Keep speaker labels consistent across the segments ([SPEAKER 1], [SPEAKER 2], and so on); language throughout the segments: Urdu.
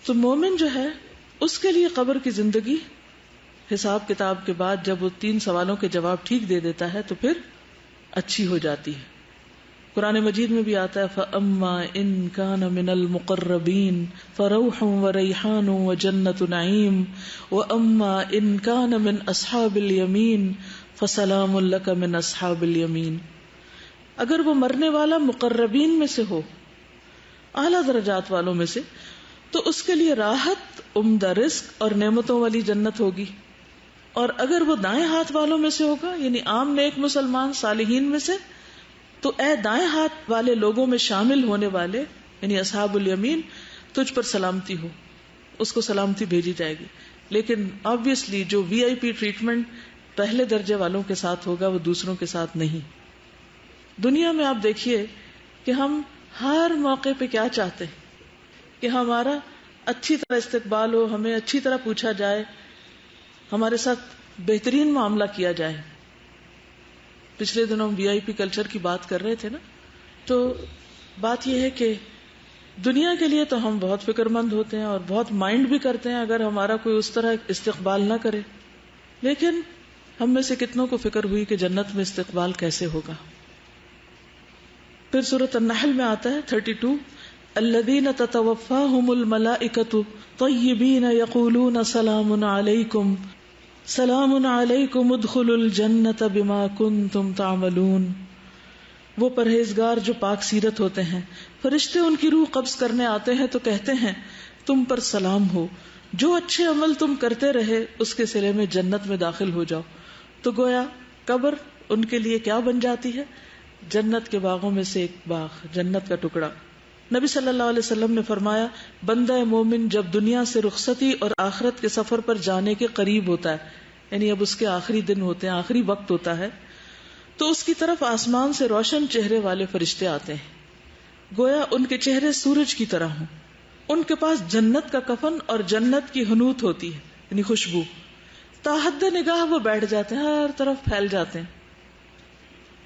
[SPEAKER 1] تو مومن جو ہے اس کے لیے قبر کی زندگی حساب کتاب کے بعد جب وہ 3 سوالوں کے جواب ٹھیک دے دیتا ہے تو پھر اچھی ہو جاتی ہے. قرآن مجید میں بھی آتا ہے فَأَمَّا إِن كَانَ مِنَ الْمُقَرَّبِينَ فَرَوْحٌ وَرَيْحَانٌ وَجَنَّةُ نَعِيمٍ وَأَمَّا إِن كَانَ مِنْ أَصْحَابِ الْيَمِينِ فَسَلَامٌ لَكَ مِنْ أَصْحَابِ الْيَمِينِ. اگر وہ مرنے والا مقربین میں سے ہو، اعلیٰ درجات والوں میں سے، تو اس کے لیے راحت، عمدہ رزق اور نعمتوں والی جنت ہوگی. اور اگر وہ دائیں ہاتھ والوں میں سے ہوگا، یعنی عام نیک مسلمان صالحین میں سے، تو اے دائیں ہاتھ والے لوگوں میں شامل ہونے والے یعنی اصحاب الیمین، تجھ پر سلامتی ہو. اس کو سلامتی بھیجی جائے گی. لیکن آبویسلی جو وی آئی پی ٹریٹمنٹ پہلے درجے والوں کے ساتھ ہوگا وہ دوسروں کے ساتھ نہیں. دنیا میں آپ دیکھیے کہ ہم ہر موقع پہ کیا چاہتے ہیں کہ ہمارا اچھی طرح استقبال ہو، ہمیں اچھی طرح پوچھا جائے، ہمارے ساتھ بہترین معاملہ کیا جائے. پچھلے دنوں ہم وی آئی پی کلچر کی بات کر رہے تھے نا، تو بات یہ ہے کہ دنیا کے لیے تو ہم بہت فکر مند ہوتے ہیں اور بہت مائنڈ بھی کرتے ہیں اگر ہمارا کوئی اس طرح استقبال نہ کرے. لیکن ہم میں سے کتنوں کو فکر ہوئی کہ جنت میں استقبال کیسے ہوگا. پھر سورۃ النحل میں آتا ہے 32 الذین تتوفاہم الملائکۃ طیبین یقولون سلام علیکم سلام علیکم ادخلوا الجنۃ بما کنتم تعملون. وہ پرہیزگار جو پاک سیرت ہوتے ہیں، فرشتے ان کی روح قبض کرنے آتے ہیں تو کہتے ہیں تم پر سلام ہو، جو اچھے عمل تم کرتے رہے اس کے صلے میں جنت میں داخل ہو جاؤ. تو گویا قبر ان کے لیے کیا بن جاتی ہے؟ جنت کے باغوں میں سے ایک باغ، جنت کا ٹکڑا. نبی صلی اللہ علیہ وسلم نے فرمایا بندہ مومن جب دنیا سے رخصتی اور آخرت کے سفر پر جانے کے قریب ہوتا ہے، یعنی اب اس کے آخری دن ہوتے ہیں، آخری وقت ہوتا ہے، تو اس کی طرف آسمان سے روشن چہرے والے فرشتے آتے ہیں، گویا ان کے چہرے سورج کی طرح ہوں. ان کے پاس جنت کا کفن اور جنت کی حنوط ہوتی ہے، یعنی خوشبو. تاحد نگاہ وہ بیٹھ جاتے ہیں، ہر طرف پھیل جاتے ہیں.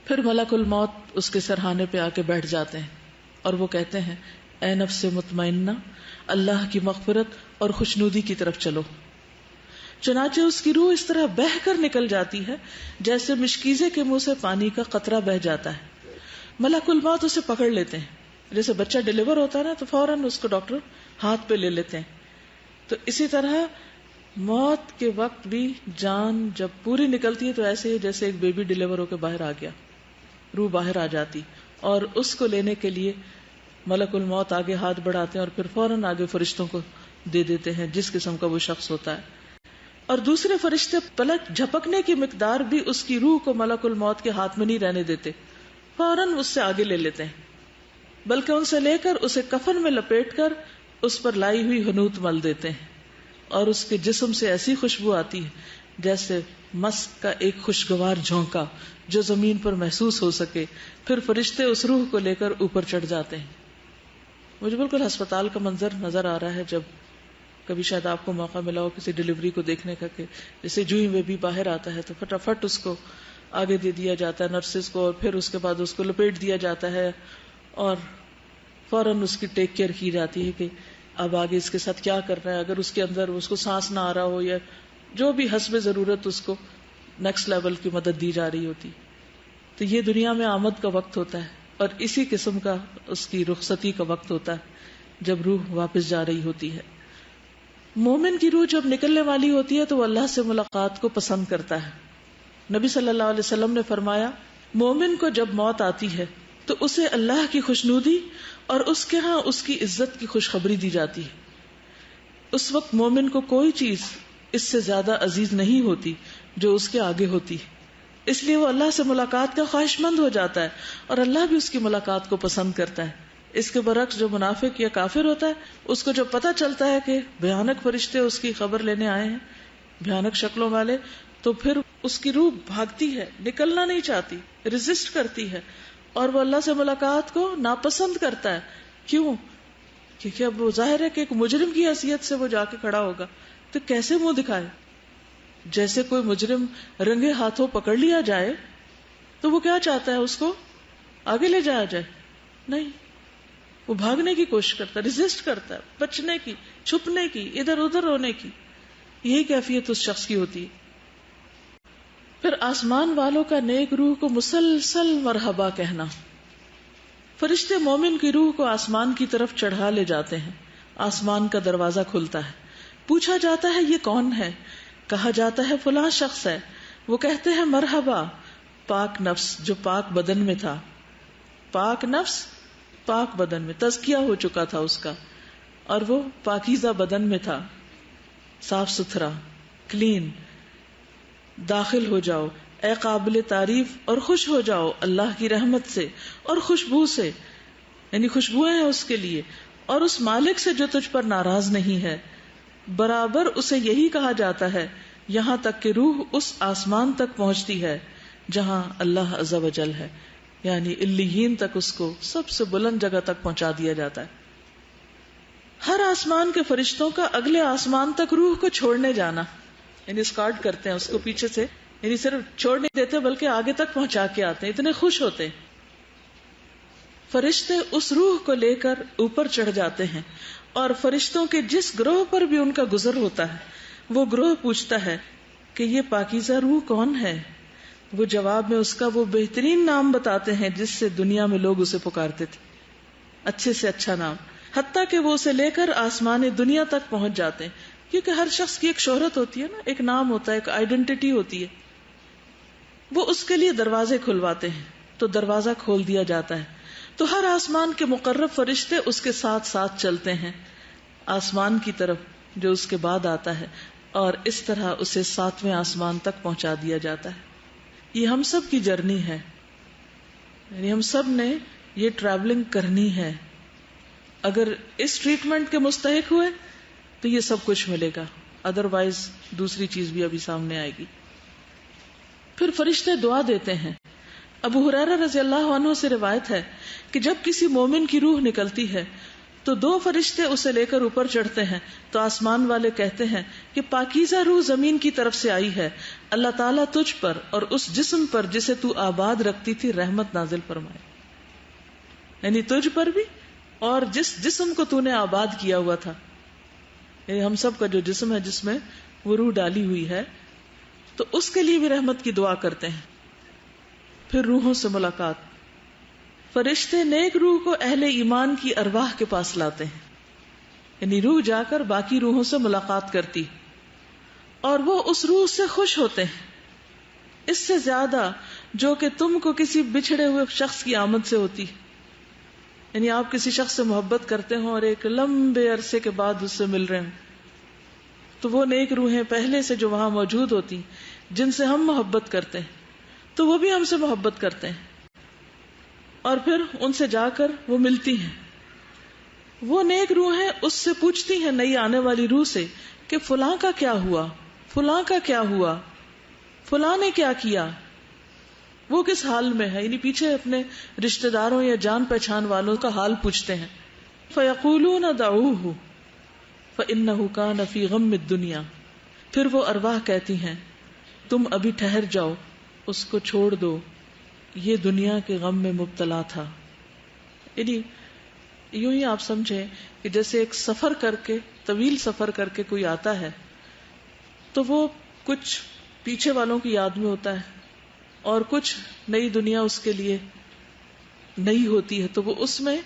[SPEAKER 1] پھر ملک الموت اس کے سرہانے پہ آ کے بیٹھ جاتے ہیں اور وہ کہتے ہیں اے نفس مطمئنہ، اللہ کی مغفرت اور خوشنودی کی طرف چلو. چنانچہ اس کی روح اس طرح بہہ کر نکل جاتی ہے جیسے مشکیزے کے منہ سے پانی کا قطرہ بہہ جاتا ہے. ملک الموت اسے پکڑ لیتے ہیں، جیسے بچہ ڈیلیور ہوتا ہے نا تو فوراً اس کو ڈاکٹر ہاتھ پہ لے لیتے ہیں. تو اسی طرح موت کے وقت بھی جان جب پوری نکلتی ہے تو ایسے ہی جیسے ایک بیبی ڈیلیور ہو کے باہر آ گیا، روح باہر آ جاتی، اور اس کو لینے کے لیے ملک الموت آگے ہاتھ بڑھاتے ہیں اور پھر فوراً آگے فرشتوں کو دے دیتے ہیں جس قسم کا وہ شخص ہوتا ہے. اور دوسرے فرشتے پلک جھپکنے کی مقدار بھی اس کی روح کو ملک الموت کے ہاتھ میں نہیں رہنے دیتے، فوراً اس سے آگے لے لیتے ہیں، بلکہ ان سے لے کر اسے کفن میں لپیٹ کر اس پر لائی ہوئی حنوط مل دیتے ہیں، اور اس کے جسم سے ایسی خوشبو آتی ہے جیسے مسک کا ایک خوشگوار جھونکا جو زمین پر محسوس ہو سکے. پھر فرشتے اس روح کو لے کر اوپر چڑھ جاتے ہیں. مجھے بالکل ہسپتال کا منظر نظر آ رہا ہے، جب کبھی شاید آپ کو موقع ملا ہو کسی ڈیلیوری کو دیکھنے کا، کہ جیسے جو ہی بیبی باہر آتا ہے تو فٹافٹ اس کو آگے دے دیا جاتا ہے نرسز کو، اور پھر اس کے بعد اس کو لپیٹ دیا جاتا ہے اور فوراً اس کی ٹیک کیئر کی جاتی ہے کہ اب آگے اس کے ساتھ کیا کرنا ہے. اگر اس کے اندر اس کو سانس نہ آ رہا ہو یا جو بھی حسب ضرورت اس کو نیکسٹ لیول کی مدد دی جا رہی ہوتی. تو یہ دنیا میں آمد کا وقت ہوتا ہے اور اسی قسم کا اس کی رخصتی کا وقت ہوتا ہے جب روح واپس جا رہی ہوتی ہے. مومن کی روح جب نکلنے والی ہوتی ہے تو وہ اللہ سے ملاقات کو پسند کرتا ہے. نبی صلی اللہ علیہ وسلم نے فرمایا مومن کو جب موت آتی ہے تو اسے اللہ کی خوشنودی اور اس کے ہاں اس کی عزت کی خوشخبری دی جاتی ہے. اس وقت مومن کو کوئی چیز اس سے زیادہ عزیز نہیں ہوتی جو اس کے آگے ہوتی، اس لیے وہ اللہ سے ملاقات کا خواہش مند ہو جاتا ہے اور اللہ بھی اس کی ملاقات کو پسند کرتا ہے. اس کے برعکس جو منافق یا کافر ہوتا ہے اس کو جب پتہ چلتا ہے کہ بھیانک فرشتے اس کی خبر لینے آئے ہیں، بھیانک شکلوں والے، تو پھر اس کی روح بھاگتی ہے، نکلنا نہیں چاہتی، ریزسٹ کرتی ہے اور وہ اللہ سے ملاقات کو ناپسند کرتا ہے. کیوں؟ کیونکہ اب وہ ظاہر ہے کہ ایک مجرم کی حیثیت سے وہ جا کے کھڑا ہوگا تو کیسے منہ دکھائے. جیسے کوئی مجرم رنگے ہاتھوں پکڑ لیا جائے تو وہ کیا چاہتا ہے، اس کو آگے لے جایا جائے؟ نہیں، وہ بھاگنے کی کوشش کرتا ہے، ریزسٹ کرتا ہے، بچنے کی، چھپنے کی، ادھر ادھر ہونے کی. یہی کیفیت اس شخص کی ہوتی ہے. پھر آسمان والوں کا نیک روح کو مسلسل مرحبا کہنا. فرشتے مومن کی روح کو آسمان کی طرف چڑھا لے جاتے ہیں. آسمان کا دروازہ کھلتا ہے، پوچھا جاتا ہے یہ کون ہے؟ کہا جاتا ہے فلاں شخص ہے. وہ کہتے ہیں مرحبا پاک نفس جو پاک بدن میں تھا. پاک نفس پاک بدن میں، تزکیہ ہو چکا تھا اس کا، اور وہ پاکیزہ بدن میں تھا، صاف ستھرا، کلین. داخل ہو جاؤ اے قابل تعریف اور خوش ہو جاؤ اللہ کی رحمت سے اور خوشبو سے، یعنی خوشبوئیں ہیں اس کے لیے، اور اس مالک سے جو تجھ پر ناراض نہیں ہے. برابر اسے یہی کہا جاتا ہے یہاں تک کہ روح اس آسمان تک پہنچتی ہے جہاں اللہ عز و جل ہے، یعنی علیین تک اس کو سب سے بلند جگہ تک پہنچا دیا جاتا ہے. ہر آسمان کے فرشتوں کا اگلے آسمان تک روح کو چھوڑنے جانا، یعنی اسکارٹ کرتے ہیں اس کو پیچھے سے، یعنی صرف چھوڑ نہیں دیتے بلکہ آگے تک پہنچا کے آتے ہیں، اتنے خوش ہوتے ہیں. فرشتے اس روح کو لے کر اوپر چڑھ جاتے ہیں، اور فرشتوں کے جس گروہ پر بھی ان کا گزر ہوتا ہے وہ گروہ پوچھتا ہے کہ یہ پاکیزہ روح کون ہے. وہ جواب میں اس کا وہ بہترین نام بتاتے ہیں جس سے دنیا میں لوگ اسے پکارتے تھے، اچھے سے اچھا نام، حتیٰ کہ وہ اسے لے کر آسمان دنیا تک پہنچ جاتے ہیں. کیونکہ ہر شخص کی ایک شہرت ہوتی ہے نا، ایک نام ہوتا ہے، ایک آئیڈینٹی ہوتی ہے. وہ اس کے لیے دروازے کھلواتے ہیں تو دروازہ کھول دیا جاتا ہے، تو ہر آسمان کے مقرب فرشتے اس کے ساتھ ساتھ چلتے ہیں آسمان کی طرف جو اس کے بعد آتا ہے، اور اس طرح اسے 7ویں آسمان تک پہنچا دیا جاتا ہے. یہ ہم سب کی جرنی ہے، یعنی ہم سب نے یہ ٹریولنگ کرنی ہے. اگر اس ٹریٹمنٹ کے مستحق ہوئے تو یہ سب کچھ ملے گا، ادروائز دوسری چیز بھی ابھی سامنے آئے گی. پھر فرشتے دعا دیتے ہیں. ابو ہریرہ رضی اللہ عنہ سے روایت ہے کہ جب کسی مومن کی روح نکلتی ہے تو 2 فرشتے اسے لے کر اوپر چڑھتے ہیں تو آسمان والے کہتے ہیں کہ پاکیزہ روح زمین کی طرف سے آئی ہے، اللہ تعالیٰ تجھ پر اور اس جسم پر جسے تو آباد رکھتی تھی رحمت نازل فرمائے. یعنی تجھ پر بھی اور جس جسم کو تو نے آباد کیا ہوا تھا، یعنی ہم سب کا جو جسم ہے جس میں وہ روح ڈالی ہوئی ہے، تو اس کے لیے بھی رحمت کی دعا کرتے ہیں. پھر روحوں سے ملاقات. فرشتے نیک روح کو اہل ایمان کی ارواح کے پاس لاتے ہیں، یعنی روح جا کر باقی روحوں سے ملاقات کرتی اور وہ اس روح سے خوش ہوتے ہیں اس سے زیادہ جو کہ تم کو کسی بچھڑے ہوئے شخص کی آمد سے ہوتی. یعنی آپ کسی شخص سے محبت کرتے ہوں اور ایک لمبے عرصے کے بعد اس سے مل رہے ہوں، تو وہ نیک روحیں پہلے سے جو وہاں موجود ہوتی جن سے ہم محبت کرتے ہیں تو وہ بھی ہم سے محبت کرتے ہیں، اور پھر ان سے جا کر وہ ملتی ہیں. وہ نیک روحیں اس سے پوچھتی ہیں نئی آنے والی روح سے کہ فلاں کا کیا ہوا، فلاں کا کیا ہوا، فلاں نے کیا کیا، وہ کس حال میں ہے. یعنی پیچھے اپنے رشتہ داروں یا جان پہچان والوں کا حال پوچھتے ہیں. فَيَقُولُونَ دَعُوهُ فَإِنَّهُ كَانَ فِي غَمِّ الدُّنْيَا. پھر وہ ارواح کہتی ہیں تم ابھی ٹھہر جاؤ، اس کو چھوڑ دو، یہ دنیا کے غم میں مبتلا تھا. یعنی یوں ہی آپ سمجھیں کہ جیسے ایک سفر کر کے، طویل سفر کر کے کوئی آتا ہے تو وہ کچھ پیچھے والوں کی یاد میں ہوتا ہے اور کچھ نئی دنیا اس کے لیے نئی ہوتی ہے، تو وہ اس میں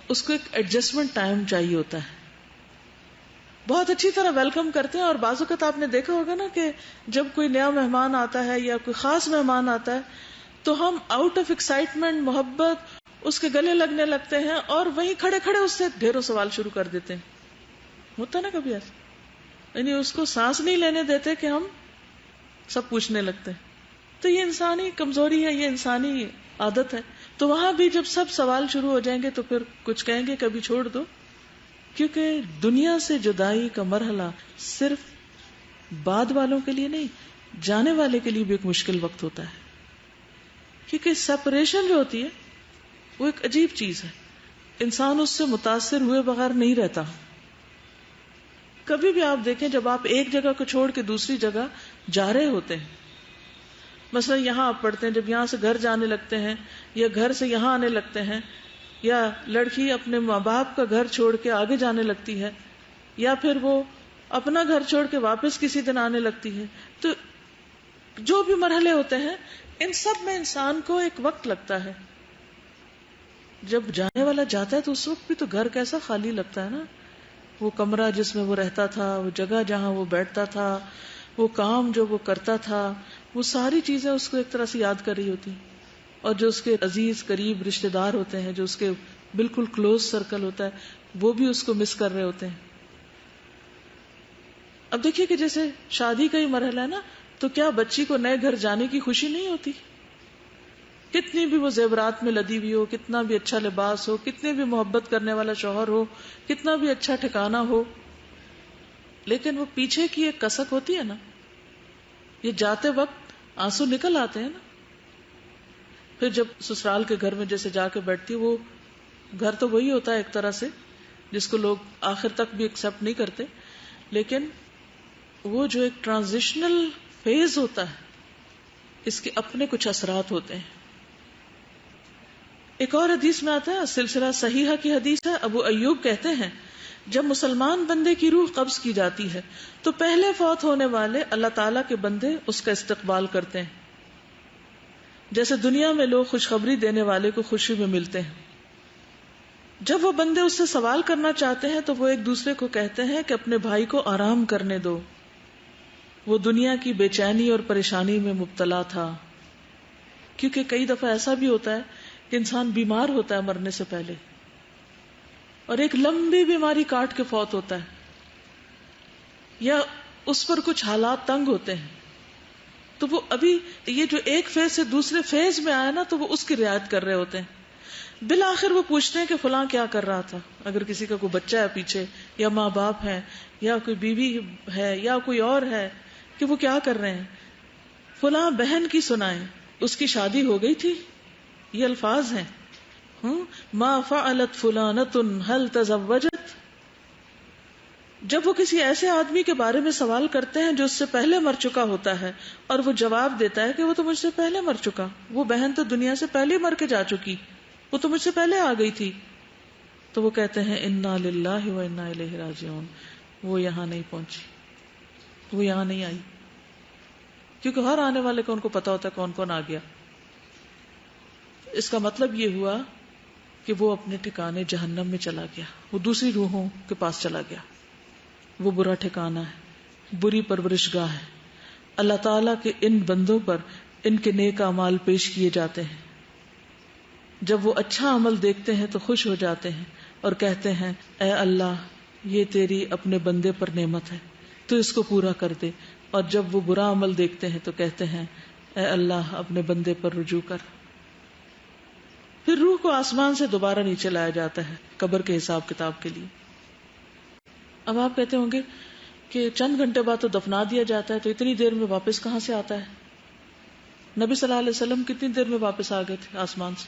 [SPEAKER 1] اس کو ایک ایڈجسٹمنٹ ٹائم چاہیے ہوتا ہے. بہت اچھی طرح ویلکم کرتے ہیں، اور بعض اوقات آپ نے دیکھا ہوگا نا کہ جب کوئی نیا مہمان آتا ہے یا کوئی خاص مہمان آتا ہے تو ہم آؤٹ آف ایکسائٹمنٹ، محبت اس کے گلے لگنے لگتے ہیں اور وہیں کھڑے کھڑے اس سے ڈھیروں سوال شروع کر دیتے ہیں. ہوتا نا کبھی ایسا، یعنی اس کو سانس نہیں لینے دیتے کہ ہم سب پوچھنے لگتے ہیں. تو یہ انسانی کمزوری ہے، یہ انسانی عادت ہے. تو وہاں بھی جب سب سوال شروع ہو جائیں گے تو پھر کچھ کہیں گے کبھی چھوڑ دو، کیونکہ دنیا سے جدائی کا مرحلہ صرف بعد والوں کے لیے نہیں، جانے والے کے لیے بھی ایک مشکل وقت ہوتا ہے. کیونکہ سپریشن جو ہوتی ہے وہ ایک عجیب چیز ہے، انسان اس سے متاثر ہوئے بغیر نہیں رہتا. کبھی بھی آپ دیکھیں جب آپ ایک جگہ کو چھوڑ کے دوسری جگہ جا رہے ہوتے ہیں، مثلا یہاں آپ پڑھتے ہیں، جب یہاں سے گھر جانے لگتے ہیں یا گھر سے یہاں آنے لگتے ہیں یا لڑکی اپنے ماں باپ کا گھر چھوڑ کے آگے جانے لگتی ہے، یا پھر وہ اپنا گھر چھوڑ کے واپس کسی دن آنے لگتی ہے. تو جو بھی مرحلے ہوتے ہیں ان سب میں انسان کو ایک وقت لگتا ہے. جب جانے والا جاتا ہے تو اس وقت بھی تو گھر کیسا خالی لگتا ہے نا. وہ کمرہ جس میں وہ رہتا تھا، وہ جگہ جہاں وہ بیٹھتا تھا، وہ کام جو وہ کرتا تھا، وہ ساری چیزیں اس کو ایک طرح سے یاد کر رہی ہوتی. اور جو اس کے عزیز قریب رشتے دار ہوتے ہیں، جو اس کے بالکل کلوز سرکل ہوتا ہے، وہ بھی اس کو مس کر رہے ہوتے ہیں. اب دیکھیے کہ جیسے شادی کا ہی مرحلہ ہے نا، تو کیا بچی کو نئے گھر جانے کی خوشی نہیں ہوتی؟ کتنی بھی وہ زیورات میں لدی ہوئی ہو، کتنا بھی اچھا لباس ہو، کتنے بھی محبت کرنے والا شوہر ہو، کتنا بھی اچھا ٹھکانہ ہو، لیکن وہ پیچھے کی ایک کسک ہوتی ہے نا. یہ جاتے وقت آنسو نکل آتے ہیں نا. پھر جب سسرال کے گھر میں جیسے جا کے بیٹھتی، وہ گھر تو وہی ہوتا ہے ایک طرح سے جس کو لوگ آخر تک بھی ایکسپٹ نہیں کرتے، لیکن وہ جو ایک ٹرانزیشنل فیز ہوتا ہے، اس کے اپنے کچھ اثرات ہوتے ہیں. ایک اور حدیث میں آتا ہے، سلسلہ صحیحہ کی حدیث ہے، ابو ایوب کہتے ہیں جب مسلمان بندے کی روح قبض کی جاتی ہے تو پہلے فوت ہونے والے اللہ تعالیٰ کے بندے اس کا استقبال کرتے ہیں، جیسے دنیا میں لوگ خوشخبری دینے والے کو خوشی میں ملتے ہیں. جب وہ بندے اس سے سوال کرنا چاہتے ہیں تو وہ ایک دوسرے کو کہتے ہیں کہ اپنے بھائی کو آرام کرنے دو، وہ دنیا کی بے چینی اور پریشانی میں مبتلا تھا. کیونکہ کئی دفعہ ایسا بھی ہوتا ہے کہ انسان بیمار ہوتا ہے مرنے سے پہلے، اور ایک لمبی بیماری کاٹ کے فوت ہوتا ہے، یا اس پر کچھ حالات تنگ ہوتے ہیں، تو وہ ابھی یہ جو ایک فیز سے دوسرے فیز میں آیا نا، تو وہ اس کی رعایت کر رہے ہوتے ہیں. بالآخر وہ پوچھتے ہیں کہ فلاں کیا کر رہا تھا، اگر کسی کا کوئی بچہ ہے پیچھے، یا ماں باپ ہے، یا کوئی بیوی ہے، یا کوئی اور ہے، کہ وہ کیا کر رہے ہیں. فلاں بہن کی سنائیں، اس کی شادی ہو گئی تھی، یہ الفاظ ہیں. ما فعلت فلانۃ هل تزوجت. جب وہ کسی ایسے آدمی کے بارے میں سوال کرتے ہیں جو اس سے پہلے مر چکا ہوتا ہے، اور وہ جواب دیتا ہے کہ وہ تو مجھ سے پہلے مر چکا، وہ بہن تو دنیا سے پہلے مر کے جا چکی، وہ تو مجھ سے پہلے آ گئی تھی، تو وہ کہتے ہیں انا للہ و انا الیہ راجعون. وہ یہاں نہیں پہنچی، وہ یہاں نہیں آئی، کیونکہ ہر آنے والے کو ان کو پتا ہوتا ہے کون کون آ گیا. اس کا مطلب یہ ہوا کہ وہ اپنے ٹھکانے جہنم میں چلا گیا، وہ دوسری روحوں کے پاس چلا گیا. وہ برا ٹھکانہ ہے، بری پرورش گاہ ہے. اللہ تعالیٰ کے ان بندوں پر ان کے نیک اعمال پیش کیے جاتے ہیں. جب وہ اچھا عمل دیکھتے ہیں تو خوش ہو جاتے ہیں اور کہتے ہیں اے اللہ، یہ تیری اپنے بندے پر نعمت ہے، تو اس کو پورا کر دے. اور جب وہ برا عمل دیکھتے ہیں تو کہتے ہیں اے اللہ، اپنے بندے پر رجوع کر. پھر روح کو آسمان سے دوبارہ نیچے لایا جاتا ہے قبر کے حساب کتاب کے لیے. اب آپ کہتے ہوں گے کہ چند گھنٹے بعد تو دفنا دیا جاتا ہے، تو اتنی دیر میں واپس کہاں سے آتا ہے؟ نبی صلی اللہ علیہ وسلم کتنی دیر میں واپس آ گئے تھے آسمان سے؟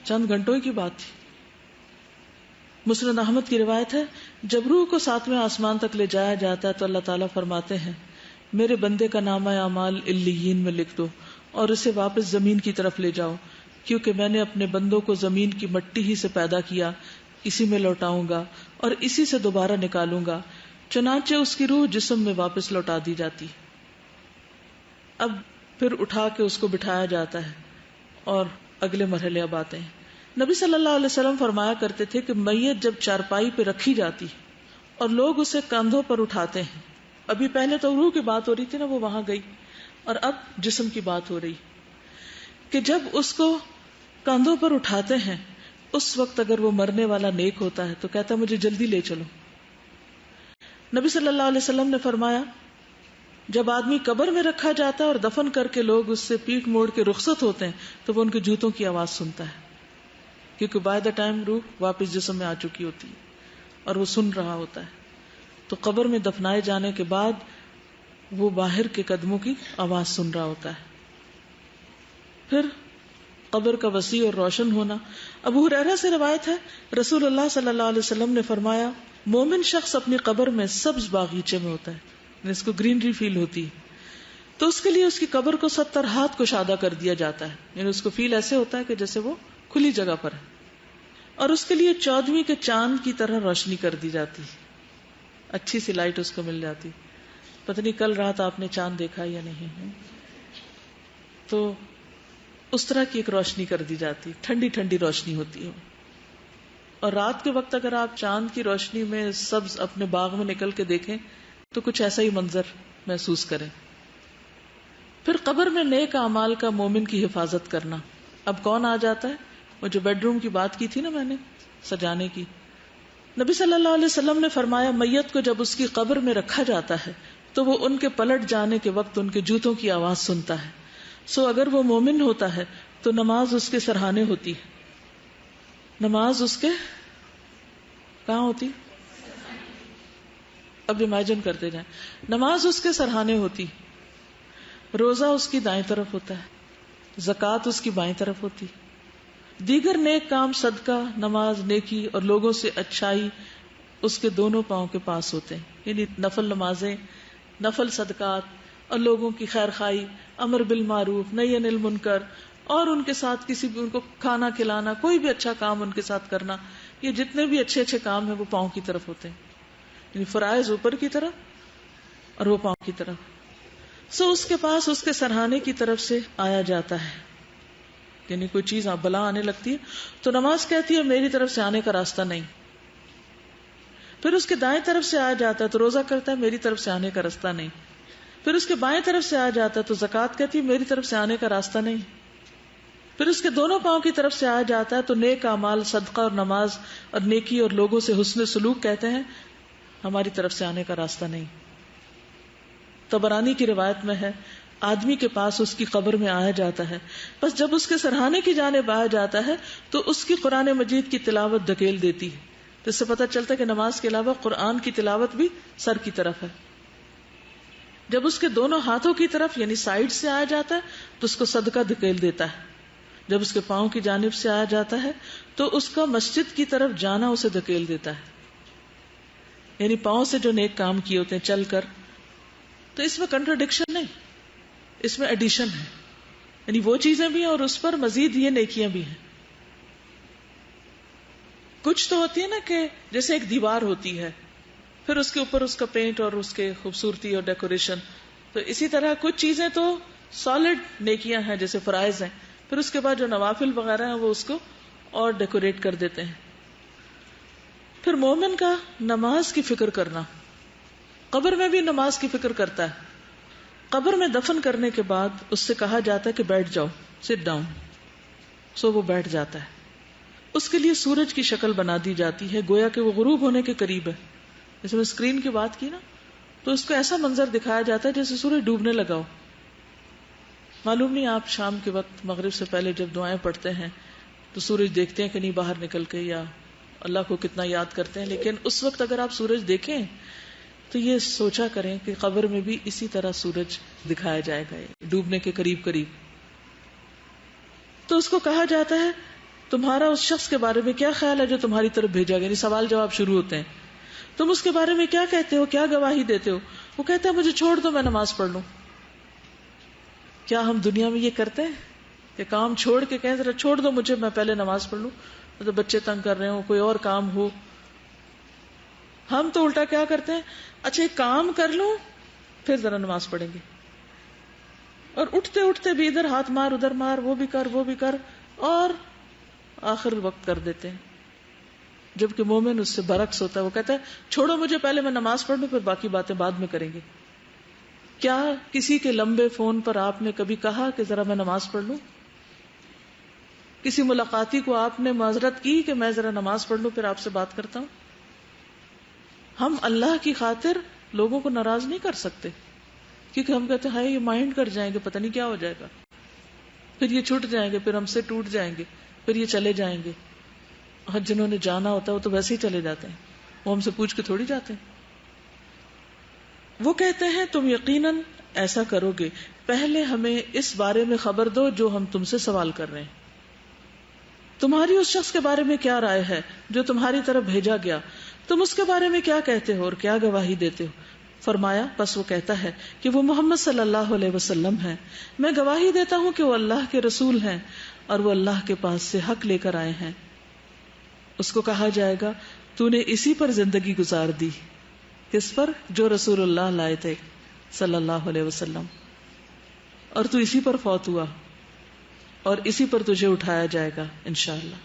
[SPEAKER 1] چند گھنٹوں کی بات تھی. مسند احمد کی روایت ہے، جب روح کو 7ویں آسمان تک لے جایا جاتا ہے تو اللہ تعالیٰ فرماتے ہیں میرے بندے کا نامہ اعمال علیین میں لکھ دو اور اسے واپس زمین کی طرف لے جاؤ، کیونکہ میں نے اپنے بندوں کو زمین کی مٹی ہی سے پیدا کیا، اسی میں لوٹاؤں گا اور اسی سے دوبارہ نکالوں گا. چنانچہ اس کی روح جسم میں واپس لوٹا دی جاتی. اب پھر اٹھا کے اس کو بٹھایا جاتا ہے اور اگلے مرحلے اب آتے ہیں. نبی صلی اللہ علیہ وسلم فرمایا کرتے تھے کہ میت جب چارپائی پہ رکھی جاتی اور لوگ اسے کندھوں پر اٹھاتے ہیں، ابھی پہلے تو روح کی بات ہو رہی تھی نا، وہ وہاں گئی، اور اب جسم کی بات ہو رہی، کہ جب اس کو کندھوں پر اٹھاتے ہیں اس وقت اگر وہ مرنے والا نیک ہوتا ہے تو کہتا ہے مجھے جلدی لے چلو. نبی صلی اللہ علیہ وسلم نے فرمایا جب آدمی قبر میں رکھا جاتا ہے اور دفن کر کے لوگ اس سے پیٹ موڑ کے رخصت ہوتے ہیں تو وہ ان کے جوتوں کی آواز سنتا ہے، کیونکہ بائی دا ٹائم روح واپس جسم میں آ چکی ہوتی ہے اور وہ سن رہا ہوتا ہے. تو قبر میں دفنائے جانے کے بعد وہ باہر کے قدموں کی آواز سن رہا ہوتا ہے. پھر قبر کا وسیع اور روشن ہونا. ابو ہریرہ سے روایت ہے رسول اللہ صلی اللہ علیہ وسلم نے فرمایا مومن شخص اپنی قبر میں سبز باغیچے میں ہوتا ہے، اس کو گرینری فیل ہوتی ہے، تو اس کے لیے اس کی قبر کو 70 ہاتھ کشادہ کر دیا جاتا ہے، یعنی اس کو فیل ایسے ہوتا ہے کہ جیسے وہ کھلی جگہ پر ہے. اور اس کے لیے 14ویں کے چاند کی طرح روشنی کر دی جاتی، اچھی سی لائٹ اس کو مل جاتی. پتہ نہیں کل رات آپ نے چاند دیکھا یا نہیں، تو اس طرح کی ایک روشنی کر دی جاتی، ٹھنڈی ٹھنڈی روشنی ہوتی ہے. اور رات کے وقت اگر آپ چاند کی روشنی میں سبز اپنے باغ میں نکل کے دیکھیں تو کچھ ایسا ہی منظر محسوس کریں. پھر قبر میں نیک اعمال کا مومن کی حفاظت کرنا. اب کون آ جاتا ہے؟ وہ جو بیڈ روم کی بات کی تھی نا میں نے سجانے کی. نبی صلی اللہ علیہ وسلم نے فرمایا میت کو جب اس کی قبر میں رکھا جاتا ہے تو وہ ان کے پلٹ جانے کے وقت ان کے جوتوں کی آواز سنتا ہے. سو اگر وہ مومن ہوتا ہے تو نماز اس کے سرہانے ہوتی ہے. نماز اس کے کہاں ہوتی؟ اب امیجن کرتے جائیں، نماز اس کے سرہانے ہوتی، روزہ اس کی دائیں طرف ہوتا ہے، زکوٰۃ اس کی بائیں طرف ہوتی، دیگر نیک کام صدقہ، نماز، نیکی اور لوگوں سے اچھائی اس کے دونوں پاؤں کے پاس ہوتے ہیں. یعنی نفل نمازیں، نفل صدقات اور لوگوں کی خیر خواہی، امر بالمعروف نہی عن المنکر، اور ان کے ساتھ کسی بھی ان کو کھانا کھلانا، کوئی بھی اچھا کام ان کے ساتھ کرنا، یہ جتنے بھی اچھے اچھے کام ہیں وہ پاؤں کی طرف ہوتے ہیں. یعنی فرائض اوپر کی طرف اور وہ پاؤں کی طرف. سو اس کے پاس اس کے سرہانے کی طرف سے آیا جاتا ہے. یعنی کوئی چیز بلا آنے لگتی ہے تو نماز کہتی ہے میری طرف سے آنے کا راستہ نہیں. پھر اس کے دائیں طرف سے آیا جاتا ہے تو روزہ کرتا ہے میری طرف سے آنے کا راستہ نہیں. پھر اس کے بائیں طرف سے آیا جاتا ہے تو زکوٰۃ کہتی ہے میری طرف سے آنے کا راستہ نہیں. پھر اس کے دونوں پاؤں کی طرف سے آیا جاتا ہے تو نیک اعمال، صدقہ اور نماز اور نیکی اور لوگوں سے حسن سلوک کہتے ہیں ہماری طرف سے آنے کا راستہ نہیں. طبرانی کی روایت میں ہے آدمی کے پاس اس کی قبر میں آیا جاتا ہے، بس جب اس کے سرہانے کی جانب آیا جاتا ہے تو اس کی قرآن مجید کی تلاوت دھکیل دیتی ہے. تو اس سے پتہ چلتا ہے کہ نماز کے علاوہ قرآن کی تلاوت بھی سر کی طرف ہے. جب اس کے دونوں ہاتھوں کی طرف یعنی سائڈ سے آیا جاتا ہے تو اس کو صدقہ دھکیل دیتا ہے. جب اس کے پاؤں کی جانب سے آیا جاتا ہے تو اس کا مسجد کی طرف جانا اسے دھکیل دیتا ہے. یعنی پاؤں سے جو نیک کام کیے ہوتے ہیں چل کر. تو اس میں کنٹراڈکشن نہیں، اس میں ایڈیشن ہے. یعنی وہ چیزیں بھی ہیں اور اس پر مزید یہ نیکیاں بھی ہیں. کچھ تو ہوتی ہے نا کہ جیسے ایک دیوار ہوتی ہے پھر اس کے اوپر اس کا پینٹ اور اس کے خوبصورتی اور ڈیکوریشن، تو اسی طرح کچھ چیزیں تو سالڈ نیکیاں ہیں جیسے فرائض ہیں، پھر اس کے بعد جو نوافل وغیرہ ہیں وہ اس کو اور ڈیکوریٹ کر دیتے ہیں. پھر مومن کا نماز کی فکر کرنا، قبر میں بھی نماز کی فکر کرتا ہے. قبر میں دفن کرنے کے بعد اس سے کہا جاتا ہے کہ بیٹھ جاؤ، سٹ ڈاؤن. سو وہ بیٹھ جاتا ہے. اس کے لیے سورج کی شکل بنا دی جاتی ہے گویا کہ وہ غروب ہونے کے قریب ہے. جیسے میں اسکرین کی بات کی نا تو اس کو ایسا منظر دکھایا جاتا ہے جیسے سورج ڈوبنے لگا ہو. معلوم نہیں آپ شام کے وقت مغرب سے پہلے جب دعائیں پڑھتے ہیں تو سورج دیکھتے ہیں کہ نہیں باہر نکل کے، یا اللہ کو کتنا یاد کرتے ہیں، لیکن اس وقت اگر آپ سورج دیکھیں تو یہ سوچا کریں کہ قبر میں بھی اسی طرح سورج دکھایا جائے گا ڈوبنے کے قریب قریب. تو اس کو کہا جاتا ہے تمہارا اس شخص کے بارے میں کیا خیال ہے جو تمہاری طرف بھیجا گیا. یعنی سوال جواب شروع ہوتے ہیں. تم اس کے بارے میں کیا کہتے ہو، کیا گواہی دیتے ہو؟ وہ کہتا ہے مجھے چھوڑ دو، میں نماز پڑھ لوں. کیا ہم دنیا میں یہ کرتے ہیں کہ کام چھوڑ کے کہیں ذرا چھوڑ دو مجھے، میں پہلے نماز پڑھ لوں؟ مطلب بچے تنگ کر رہے ہوں، کوئی اور کام ہو. ہم تو الٹا کیا کرتے ہیں، اچھا ایک کام کر لوں پھر ذرا نماز پڑھیں گے، اور اٹھتے اٹھتے بھی ادھر ہاتھ مار ادھر مار، وہ بھی کر وہ بھی کر، اور آخر وقت کر دیتے ہیں. جبکہ مومن اس سے برعکس ہوتا ہے، وہ کہتا ہے چھوڑو مجھے، پہلے میں نماز پڑھ لوں پھر باقی باتیں بعد میں کریں گے. کیا کسی کے لمبے فون پر آپ نے کبھی کہا کہ ذرا میں نماز پڑھ لوں؟ کسی ملاقاتی کو آپ نے معذرت کی کہ میں ذرا نماز پڑھ لوں پھر آپ سے بات کرتا ہوں؟ ہم اللہ کی خاطر لوگوں کو ناراض نہیں کر سکتے، کیونکہ ہم کہتے ہیں یہ مائنڈ کر جائیں گے، پتہ نہیں کیا ہو جائے گا، پھر یہ چھوٹ جائیں گے، پھر ہم سے ٹوٹ جائیں گے، پھر یہ چلے جائیں گے. اور جنہوں نے جانا ہوتا ہے وہ تو ویسے ہی چلے جاتے ہیں، وہ ہم سے پوچھ کے تھوڑی جاتے ہیں. وہ کہتے ہیں تم یقیناً ایسا کرو گے، پہلے ہمیں اس بارے میں خبر دو جو ہم تم سے سوال کر رہے ہیں. تمہاری اس شخص کے بارے میں کیا رائے ہے جو تمہاری طرف بھیجا گیا، تم اس کے بارے میں کیا کہتے ہو اور کیا گواہی دیتے ہو؟ فرمایا پس وہ کہتا ہے کہ وہ محمد صلی اللہ علیہ وسلم ہے، میں گواہی دیتا ہوں کہ وہ اللہ کے رسول ہیں اور وہ اللہ کے پاس سے حق لے کر آئے ہیں. اس کو کہا جائے گا تو نے اسی پر زندگی گزار دی. کس پر؟ جو رسول اللہ لائے تھے صلی اللہ علیہ وسلم, اور تو اسی پر فوت ہوا اور اسی پر تجھے اٹھایا جائے گا انشاءاللہ.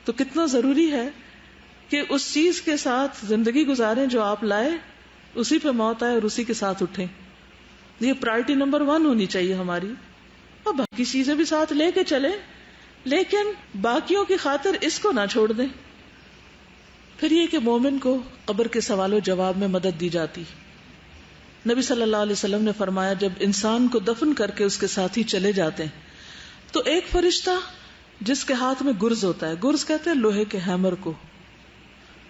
[SPEAKER 1] تو کتنا ضروری ہے کہ اس چیز کے ساتھ زندگی گزاریں جو آپ لائے, اسی پہ موت آئے اور اسی کے ساتھ اٹھیں. یہ پرائرٹی نمبر 1 ہونی چاہیے ہماری. اور باقی چیزیں بھی ساتھ لے کے چلیں, لیکن باقیوں کی خاطر اس کو نہ چھوڑ دیں. پھر یہ کہ مومن کو قبر کے سوال و جواب میں مدد دی جاتی. نبی صلی اللہ علیہ وسلم نے فرمایا جب انسان کو دفن کر کے اس کے ساتھی چلے جاتے ہیں تو ایک فرشتہ جس کے ہاتھ میں گرز ہوتا ہے, گرز کہتے ہیں لوہے کے ہیمر کو,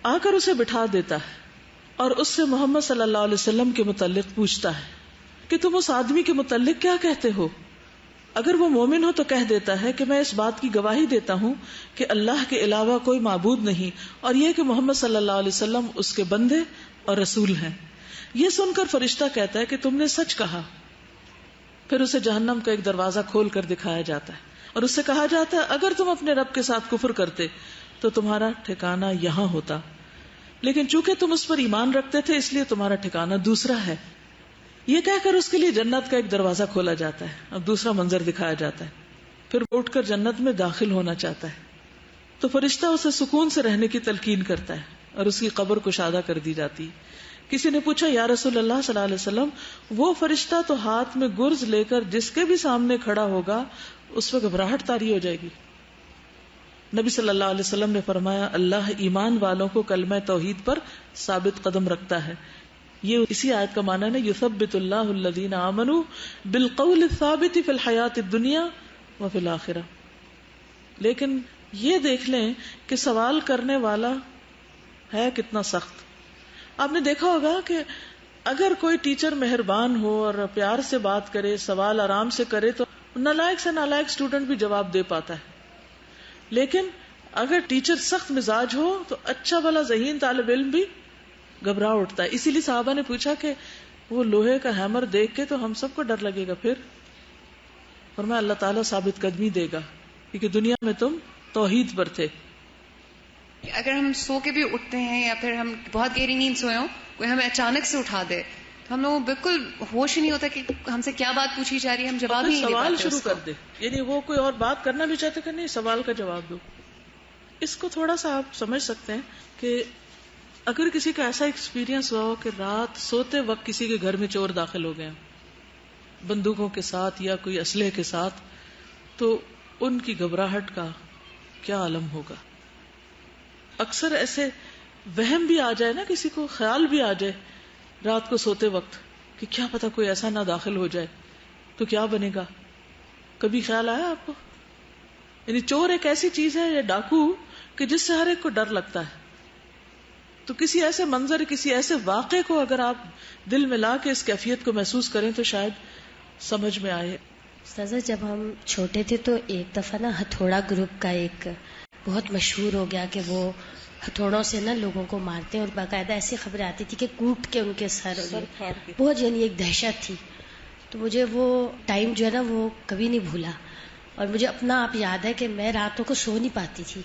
[SPEAKER 1] آ کر اسے بٹھا دیتا ہے اور اس سے محمد صلی اللہ علیہ وسلم کے متعلق پوچھتا ہے کہ تم اس آدمی کے متعلق کیا کہتے ہو. اگر وہ مومن ہو تو کہہ دیتا ہے کہ میں اس بات کی گواہی دیتا ہوں کہ اللہ کے علاوہ کوئی معبود نہیں, اور یہ کہ محمد صلی اللہ علیہ وسلم اس کے بندے اور رسول ہیں. یہ سن کر فرشتہ کہتا ہے کہ تم نے سچ کہا. پھر اسے جہنم کا ایک دروازہ کھول کر دکھایا جاتا ہے اور اس سے کہا جاتا ہے اگر تم اپنے رب کے ساتھ کفر کرتے تو تمہارا ٹھکانہ یہاں ہوتا, لیکن چونکہ تم اس پر ایمان رکھتے تھے اس لیے تمہارا ٹھکانہ دوسرا ہے. یہ کہہ کر اس کے لیے جنت کا ایک دروازہ کھولا جاتا ہے اور دوسرا منظر دکھایا جاتا ہے. پھر وہ اٹھ کر جنت میں داخل ہونا چاہتا ہے تو فرشتہ اسے سکون سے رہنے کی تلقین کرتا ہے اور اس کی قبر کشادہ کر دی جاتی. کسی نے پوچھا یا رسول اللہ صلی اللہ علیہ وسلم وہ فرشتہ تو ہاتھ میں گرز لے کر جس کے بھی سامنے کھڑا ہوگا اس پہ گھبراہٹ طاری ہو جائے گی. نبی صلی اللہ علیہ وسلم نے فرمایا اللہ ایمان والوں کو کلمہ توحید پر ثابت قدم رکھتا ہے. یہ اسی آیت کا معنی ہے یثبت اللہ الذین آمنوا بالقول الثابت فی الحیات الدنیا وفی الآخرہ. لیکن یہ دیکھ لیں کہ سوال کرنے والا ہے کتنا سخت. آپ نے دیکھا ہوگا کہ اگر کوئی ٹیچر مہربان ہو اور پیار سے بات کرے, سوال آرام سے کرے تو نالائق سے نالائق اسٹوڈنٹ بھی جواب دے پاتا ہے. لیکن اگر ٹیچر سخت مزاج ہو تو اچھا بھلا ذہین طالب علم بھی گھبرا اٹھتا ہے. اسی لیے صحابہ نے پوچھا کہ وہ لوہے کا ہیمر دیکھ کے تو ہم سب کو ڈر لگے گا, پھر فرمایا اللہ تعالیٰ ثابت قدمی دے گا کیونکہ دنیا میں تم توحید پر تھے.
[SPEAKER 2] اگر ہم سو کے بھی اٹھتے ہیں یا پھر ہم بہت گہری نیند سوئے ہوں, کوئی ہمیں اچانک سے اٹھا دے تو ہم لوگوں کو بالکل ہوش ہی نہیں ہوتا کہ ہم سے کیا بات پوچھی جا رہی ہے, ہم جواب ہی نہیں دے
[SPEAKER 1] سوال
[SPEAKER 2] پاتے
[SPEAKER 1] شروع کر دے. یعنی وہ کوئی اور بات کرنا بھی چاہتے کہ نہیں, سوال کا جواب دو. اس کو تھوڑا سا آپ سمجھ سکتے ہیں کہ اگر کسی کا ایسا ایکسپیرینس ہوا ہو کہ رات سوتے وقت کسی کے گھر میں چور داخل ہو گئے بندوقوں کے ساتھ یا کوئی اسلحے کے ساتھ, تو ان کی گھبراہٹ کا کیا عالم ہوگا. اکثر ایسے وہم بھی آ جائے نا, کسی کو خیال بھی آ جائے رات کو سوتے وقت کہ کیا پتا کوئی ایسا نہ داخل ہو جائے تو کیا بنے گا. کبھی خیال آیا آپ کو؟ یعنی چور ایک ایسی چیز ہے یا ڈاکو کہ جس سے ہر ایک کو ڈر لگتا ہے. تو کسی ایسے منظر, کسی ایسے واقعے کو اگر آپ دل میں لا کے اس کیفیت کو محسوس کریں تو شاید سمجھ میں آئے.
[SPEAKER 3] استاذہ جب ہم چھوٹے تھے تو ایک دفعہ نا ہتھوڑا گروپ کا ایک بہت مشہور ہو گیا کہ وہ ہتھوڑوں سے نا لوگوں کو مارتے ہیں, اور باقاعدہ ایسی خبریں آتی تھی کہ کوٹ کے ان کے سر بہت, یعنی ایک دہشت تھی. تو مجھے وہ ٹائم جو ہے نا وہ کبھی نہیں بھولا, اور مجھے اپنا آپ یاد ہے کہ میں راتوں کو سو نہیں پاتی تھی.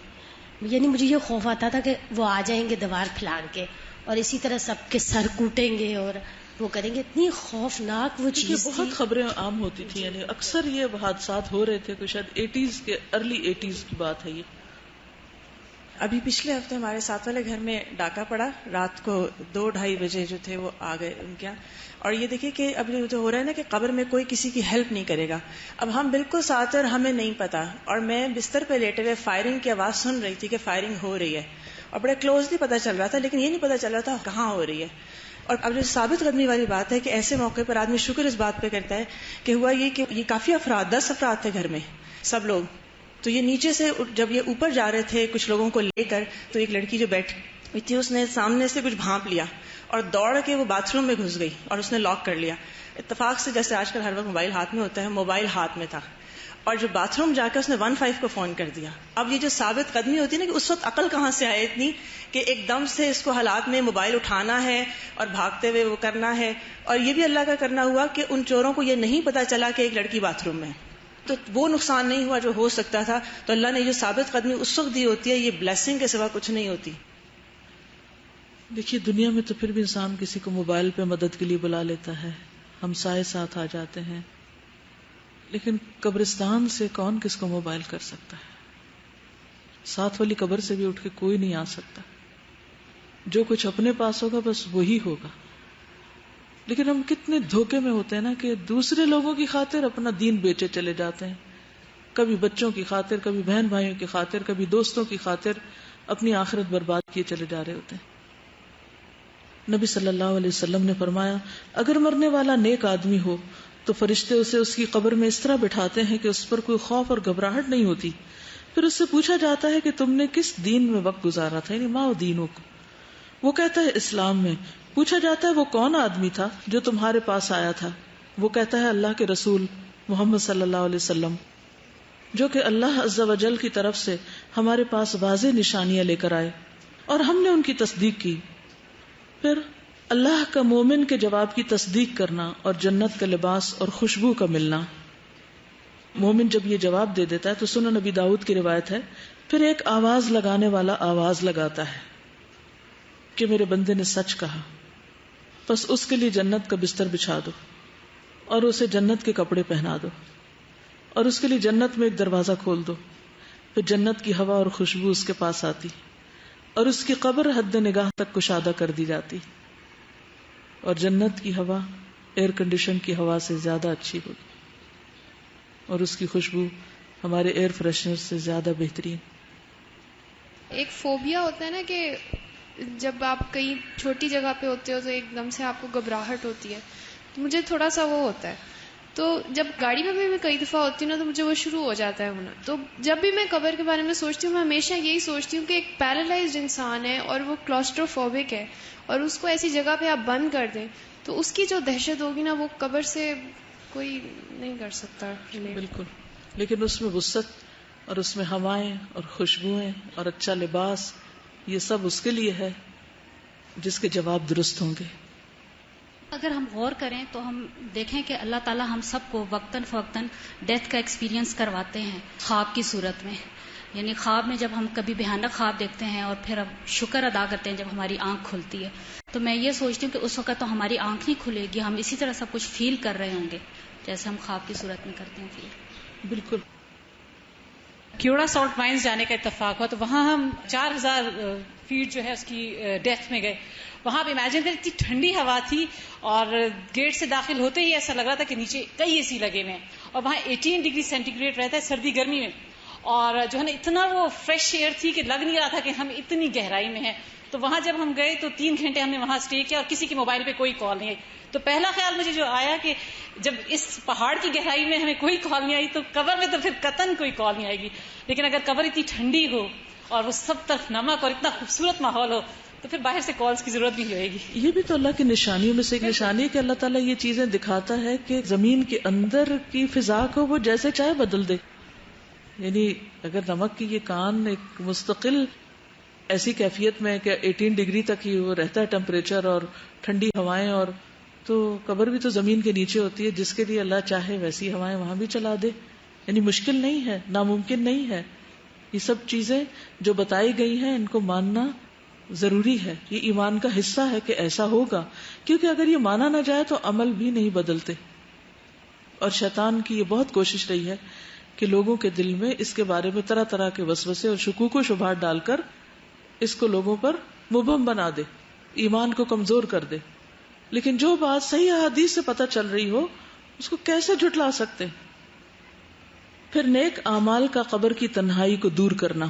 [SPEAKER 3] یعنی مجھے یہ خوف آتا تھا کہ وہ آ جائیں گے دیوار پھلانگ کے اور اسی طرح سب کے سر کوٹیں گے اور وہ کریں گے. اتنی خوفناک وہ چیز تھی.
[SPEAKER 1] بہت خبریں عام ہوتی تھی, یعنی اکثر یہ حادثات ہو رہے تھے. کوئی شاید 80s کے ارلی 80s کی بات ہے یہ.
[SPEAKER 4] ابھی پچھلے ہفتے ہمارے ساتھ والے گھر میں ڈاکہ پڑا, رات کو 2-2:30 بجے جو تھے وہ آ گئے ان کے یہاں. اور یہ دیکھیے کہ اب جو ہو رہا ہے نا کہ قبر میں کوئی کسی کی ہیلپ نہیں کرے گا. اب ہم بالکل ساتھ اور ہمیں نہیں پتا, اور میں بستر پہ لیٹے ہوئے فائرنگ کی آواز سن رہی تھی کہ فائرنگ ہو رہی ہے, اور بڑے کلوزلی پتا چل رہا تھا, لیکن یہ نہیں پتا چل رہا تھا کہاں ہو رہی ہے. اور اب جو ثابت قدمی والی بات ہے کہ ایسے موقع پر آدمی شکر اس بات پہ کرتا ہے کہ ہوا یہ کہ یہ کافی افراد, 10 افراد تھے گھر میں سب لوگ. تو یہ نیچے سے جب یہ اوپر جا رہے تھے کچھ لوگوں کو لے کر, تو ایک لڑکی جو بیٹھی تھی اس نے سامنے سے کچھ بھانپ لیا اور دوڑ کے وہ باتھ روم میں گھس گئی اور اس نے لاک کر لیا. اتفاق سے جیسے آج کل ہر وقت موبائل ہاتھ میں ہوتا ہے, موبائل ہاتھ میں تھا, اور جو باتھ روم جا کے اس نے 15 کو فون کر دیا. اب یہ جو ثابت قدمی ہوتی ہے نا کہ اس وقت عقل کہاں سے آئے اتنی کہ ایک دم سے اس کو حالات میں موبائل اٹھانا ہے اور بھاگتے ہوئے وہ کرنا ہے. اور یہ بھی اللہ کا کرنا ہوا کہ ان چوروں کو یہ نہیں پتا چلا کہ ایک لڑکی باتھ روم میں, تو وہ نقصان نہیں ہوا جو ہو سکتا تھا. تو اللہ نے جو ثابت قدمی اس وقت دی ہوتی ہے، یہ بلیسنگ کے سوا کچھ نہیں ہوتی.
[SPEAKER 1] دیکھیے دنیا میں تو پھر بھی انسان کسی کو موبائل پہ مدد کے لیے بلا لیتا ہے، ہمسائے ساتھ آ جاتے ہیں، لیکن قبرستان سے کون کس کو موبائل کر سکتا ہے؟ ساتھ والی قبر سے بھی اٹھ کے کوئی نہیں آ سکتا. جو کچھ اپنے پاس ہوگا بس وہی ہوگا. لیکن ہم کتنے دھوکے میں ہوتے ہیں نا کہ دوسرے لوگوں کی خاطر اپنا دین بیچے چلے جاتے ہیں. کبھی بچوں کی خاطر، کبھی بہن بھائیوں کی خاطر، کبھی دوستوں کی خاطر اپنی آخرت برباد کیے چلے جا رہے ہوتے ہیں. نبی صلی اللہ علیہ وسلم نے فرمایا اگر مرنے والا نیک آدمی ہو تو فرشتے اسے اس کی قبر میں اس طرح بٹھاتے ہیں کہ اس پر کوئی خوف اور گھبراہٹ نہیں ہوتی. پھر اس سے پوچھا جاتا ہے کہ تم نے کس دین میں وقت گزارا تھا، یعنی ما دینوں کو. وہ کہتا ہے اسلام میں. پوچھا جاتا ہے وہ کون آدمی تھا جو تمہارے پاس آیا تھا؟ وہ کہتا ہے اللہ کے رسول محمد صلی اللہ علیہ وسلم، جو کہ اللہ عز و جل کی طرف سے ہمارے پاس واضح نشانیاں لے کر آئے اور ہم نے ان کی تصدیق کی. پھر اللہ کا مومن کے جواب کی تصدیق کرنا اور جنت کا لباس اور خوشبو کا ملنا. مومن جب یہ جواب دے دیتا ہے تو سنن نبی داؤد کی روایت ہے، پھر ایک آواز لگانے والا آواز لگاتا ہے کہ میرے بندے نے سچ کہا، پس اس کے لیے جنت کا بستر بچھا دو اور اسے جنت کے کپڑے پہنا دو اور اس کے لیے جنت میں ایک دروازہ کھول دو. پھر جنت کی ہوا اور خوشبو اس کے پاس آتی اور اس کی قبر حد نگاہ تک کشادہ کر دی جاتی، اور جنت کی ہوا ایئر کنڈیشن کی ہوا سے زیادہ اچھی ہوگی اور اس کی خوشبو ہمارے ایئر فریشنر سے زیادہ بہترین.
[SPEAKER 5] ایک فوبیا ہوتا ہے نا کہ جب آپ کہیں چھوٹی جگہ پہ ہوتے ہو تو ایک دم سے آپ کو گھبراہٹ ہوتی ہے. مجھے تھوڑا سا وہ ہوتا ہے. تو جب گاڑی میں بھی میں کئی دفعہ ہوتی ہوں نا تو مجھے وہ شروع ہو جاتا ہے ہونا. تو جب بھی میں قبر کے بارے میں سوچتی ہوں میں ہمیشہ یہی سوچتی ہوں کہ ایک پیرالائزڈ انسان ہے اور وہ کلاسٹروفوبک ہے اور اس کو ایسی جگہ پہ آپ بند کر دیں تو اس کی جو دہشت ہوگی نا وہ قبر سے کوئی نہیں کر سکتا.
[SPEAKER 1] بالکل. لیکن اس میں وسعت اور اس میں ہوائیں اور خوشبوئیں اور اچھا لباس، یہ سب اس کے لیے ہے جس کے جواب درست ہوں گے.
[SPEAKER 6] اگر ہم غور کریں تو ہم دیکھیں کہ اللہ تعالیٰ ہم سب کو وقتاً فوقتاً ڈیتھ کا ایکسپیرینس کرواتے ہیں خواب کی صورت میں. یعنی خواب میں جب ہم کبھی بھیانک خواب دیکھتے ہیں اور پھر اب شکر ادا کرتے ہیں جب ہماری آنکھ کھلتی ہے. تو میں یہ سوچتی ہوں کہ اس وقت تو ہماری آنکھ نہیں کھلے گی، ہم اسی طرح سب کچھ فیل کر رہے ہوں گے جیسے ہم خواب کی صورت میں کرتے ہیں فیل.
[SPEAKER 1] بالکل.
[SPEAKER 7] کیوڑا سالٹ مائنز جانے کا اتفاق ہوا تو وہاں ہم 4000 فیٹ جو ہے اس کی ڈیپتھ میں گئے. وہاں پہ امیجن کریں اتنی ٹھنڈی ہوا تھی اور گیٹ سے داخل ہوتے ہی ایسا لگ رہا تھا کہ نیچے کئی اے سی لگے ہوئے ہیں اور وہاں 18 ڈگری سینٹی گریڈ رہتا ہے سردی گرمی میں، اور جو ہے نا اتنا وہ فریش ایئر تھی کہ لگ نہیں رہا تھا کہ ہم اتنی گہرائی میں ہیں. تو وہاں جب ہم گئے تو 3 گھنٹے ہم نے وہاں اسٹے کیا اور کسی کے موبائل پہ کوئی کال نہیں آئی. تو پہلا خیال مجھے جو آیا کہ جب اس پہاڑ کی گہرائی میں ہمیں کوئی کال نہیں آئی تو قبر میں تو پھر قطعاً کوئی کال نہیں آئے گی. لیکن اگر قبر اتنی ٹھنڈی ہو اور وہ سب طرف نمک اور اتنا خوبصورت ماحول ہو تو پھر باہر سے کالز کی ضرورت بھی ہوئے گی.
[SPEAKER 1] یہ بھی تو اللہ کی نشانیوں میں سے ایک نشانی ہے کہ اللہ تعالیٰ یہ چیزیں دکھاتا ہے کہ زمین کے اندر کی فضا کو وہ جیسے چاہے بدل دے. یعنی اگر نمک کی یہ کان ایک مستقل ایسی کیفیت میں کہ 18 ڈگری تک ہی وہ رہتا ہے ٹمپریچر اور ٹھنڈی ہوائیں، اور تو قبر بھی تو زمین کے نیچے ہوتی ہے، جس کے لیے اللہ چاہے ویسی ہوائیں وہاں بھی چلا دے. یعنی مشکل نہیں ہے، ناممکن نہیں ہے. یہ سب چیزیں جو بتائی گئی ہیں ان کو ماننا ضروری ہے. یہ ایمان کا حصہ ہے کہ ایسا ہوگا، کیونکہ اگر یہ مانا نہ جائے تو عمل بھی نہیں بدلتے. اور شیطان کی یہ بہت کوشش رہی ہے کہ لوگوں کے دل میں اس کے بارے میں طرح طرح کے وسوسے اور شکوک و شبہات ڈال کر اس کو لوگوں پر مبہم بنا دے، ایمان کو کمزور کر دے. لیکن جو بات صحیح احادیث سے پتہ چل رہی ہو اس کو کیسے جھٹلا سکتے. پھر نیک اعمال کا قبر کی تنہائی کو دور کرنا.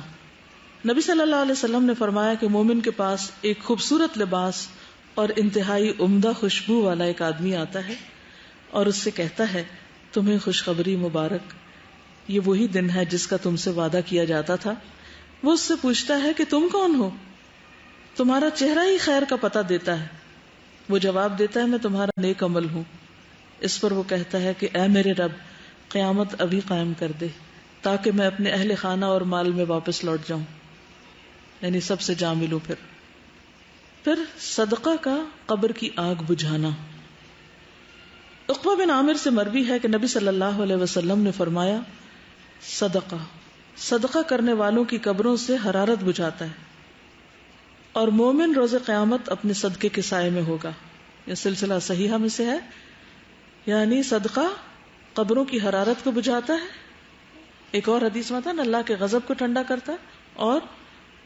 [SPEAKER 1] نبی صلی اللہ علیہ وسلم نے فرمایا کہ مومن کے پاس ایک خوبصورت لباس اور انتہائی عمدہ خوشبو والا ایک آدمی آتا ہے اور اس سے کہتا ہے تمہیں خوشخبری مبارک، یہ وہی دن ہے جس کا تم سے وعدہ کیا جاتا تھا. وہ اس سے پوچھتا ہے کہ تم کون ہو؟ تمہارا چہرہ ہی خیر کا پتہ دیتا ہے. وہ جواب دیتا ہے میں تمہارا نیک عمل ہوں. اس پر وہ کہتا ہے کہ اے میرے رب، قیامت ابھی قائم کر دے تاکہ میں اپنے اہل خانہ اور مال میں واپس لوٹ جاؤں، یعنی سب سے جا ملوں. پھر صدقہ کا قبر کی آگ بجھانا. عقبہ بن عامر سے مروی ہے کہ نبی صلی اللہ علیہ وسلم نے فرمایا صدقہ کرنے والوں کی قبروں سے حرارت بجھاتا ہے، اور مومن روز قیامت اپنے صدقے کے سائے میں ہوگا. یہ سلسلہ صحیحہ میں سے ہے، یعنی صدقہ قبروں کی حرارت کو بجھاتا ہے. ایک اور حدیث میں تھا نا اللہ کے غضب کو ٹھنڈا کرتا ہے. اور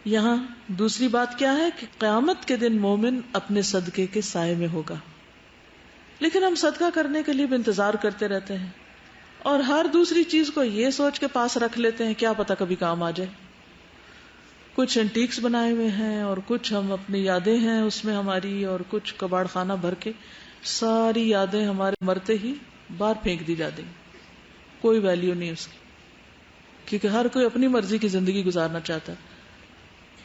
[SPEAKER 1] یہاں دوسری بات کیا ہے کہ قیامت کے دن مومن اپنے صدقے کے سائے میں ہوگا. لیکن ہم صدقہ کرنے کے لیے بھی انتظار کرتے رہتے ہیں اور ہر دوسری چیز کو یہ سوچ کے پاس رکھ لیتے ہیں کیا پتا کبھی کام آ جائے. کچھ اینٹیکس بنائے ہوئے ہیں اور کچھ ہم اپنی یادیں ہیں اس میں ہماری، اور کچھ کباڑ خانہ بھر کے ساری یادیں ہمارے مرتے ہی باہر پھینک دی جاتی ہیں. کوئی ویلیو نہیں اس کی، کیونکہ ہر کوئی اپنی مرضی کی زندگی گزارنا چاہتا ہے.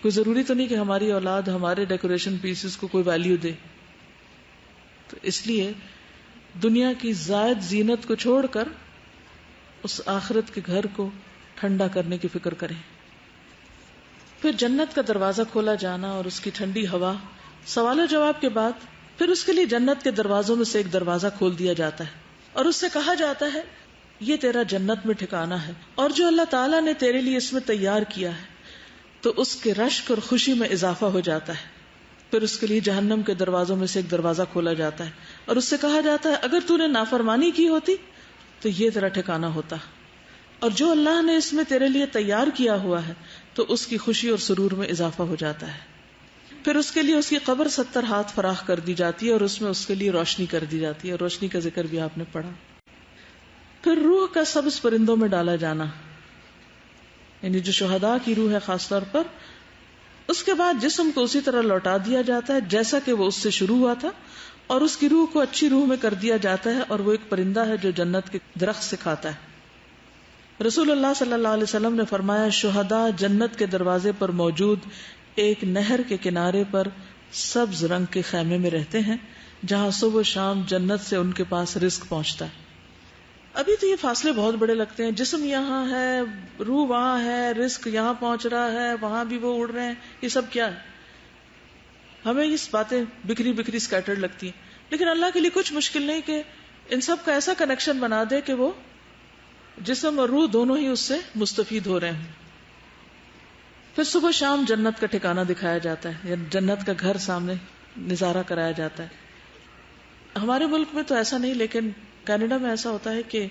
[SPEAKER 1] کوئی ضروری تو نہیں کہ ہماری اولاد ہمارے ڈیکوریشن پیسز کو کوئی ویلیو دے. تو اس لیے دنیا کی زائد زینت کو چھوڑ کر اس آخرت کے گھر کو ٹھنڈا کرنے کی فکر کریں. پھر جنت کا دروازہ کھولا جانا اور اس کی ٹھنڈی ہوا. سوال و جواب کے بعد پھر اس کے لیے جنت کے دروازوں میں سے ایک دروازہ کھول دیا جاتا ہے اور اس سے کہا جاتا ہے یہ تیرا جنت میں ٹھکانا ہے، اور جو اللہ تعالیٰ نے تیرے لیے اس میں تیار کیا ہے. تو اس کے رشک اور خوشی میں اضافہ ہو جاتا ہے. پھر اس کے لیے جہنم کے دروازوں میں سے ایک دروازہ کھولا جاتا ہے اور اس سے کہا جاتا ہے اگر تو نے نافرمانی کی ہوتی تو یہ تیرا ٹھکانا ہوتا، اور جو اللہ نے اس میں تیرے لیے تیار کیا ہوا ہے تو اس کی خوشی اور سرور میں اضافہ ہو جاتا ہے. پھر اس کے لیے اس کی قبر 70 ہاتھ فراخ کر دی جاتی ہے اور اس میں اس کے لیے روشنی کر دی جاتی ہے. روشنی کا ذکر بھی آپ نے پڑھا. پھر روح کا سبز پرندوں میں ڈالا جانا، یعنی جو شہداء کی روح ہے خاص طور پر. اس کے بعد جسم کو اسی طرح لوٹا دیا جاتا ہے جیسا کہ وہ اس سے شروع ہوا تھا، اور اس کی روح کو اچھی روح میں کر دیا جاتا ہے، اور وہ ایک پرندہ ہے جو جنت کے درخت سے کھاتا ہے. رسول اللہ صلی اللہ علیہ وسلم نے فرمایا شہداء جنت کے دروازے پر موجود ایک نہر کے کنارے پر سبز رنگ کے خیمے میں رہتے ہیں جہاں صبح و شام جنت سے ان کے پاس رزق پہنچتا ہے. ابھی تو یہ فاصلے بہت بڑے لگتے ہیں، جسم یہاں ہے، روح وہاں ہے، رزق یہاں پہنچ رہا ہے، وہاں بھی وہ اڑ رہے ہیں، یہ سب کیا ہے؟ ہمیں یہ باتیں بکھری بکھری سکیٹرڈ لگتی ہیں، لیکن اللہ کے لیے کچھ مشکل نہیں کہ ان سب کا ایسا کنیکشن بنا دے کہ وہ جسم اور روح دونوں ہی اس سے مستفید ہو رہے ہیں. پھر صبح شام جنت کا ٹھکانہ دکھایا جاتا ہے، یا جنت کا گھر سامنے نظارہ کرایا جاتا ہے. ہمارے ملک میں تو ایسا نہیں، لیکن کینیڈا میں ایسا ہوتا ہے کہ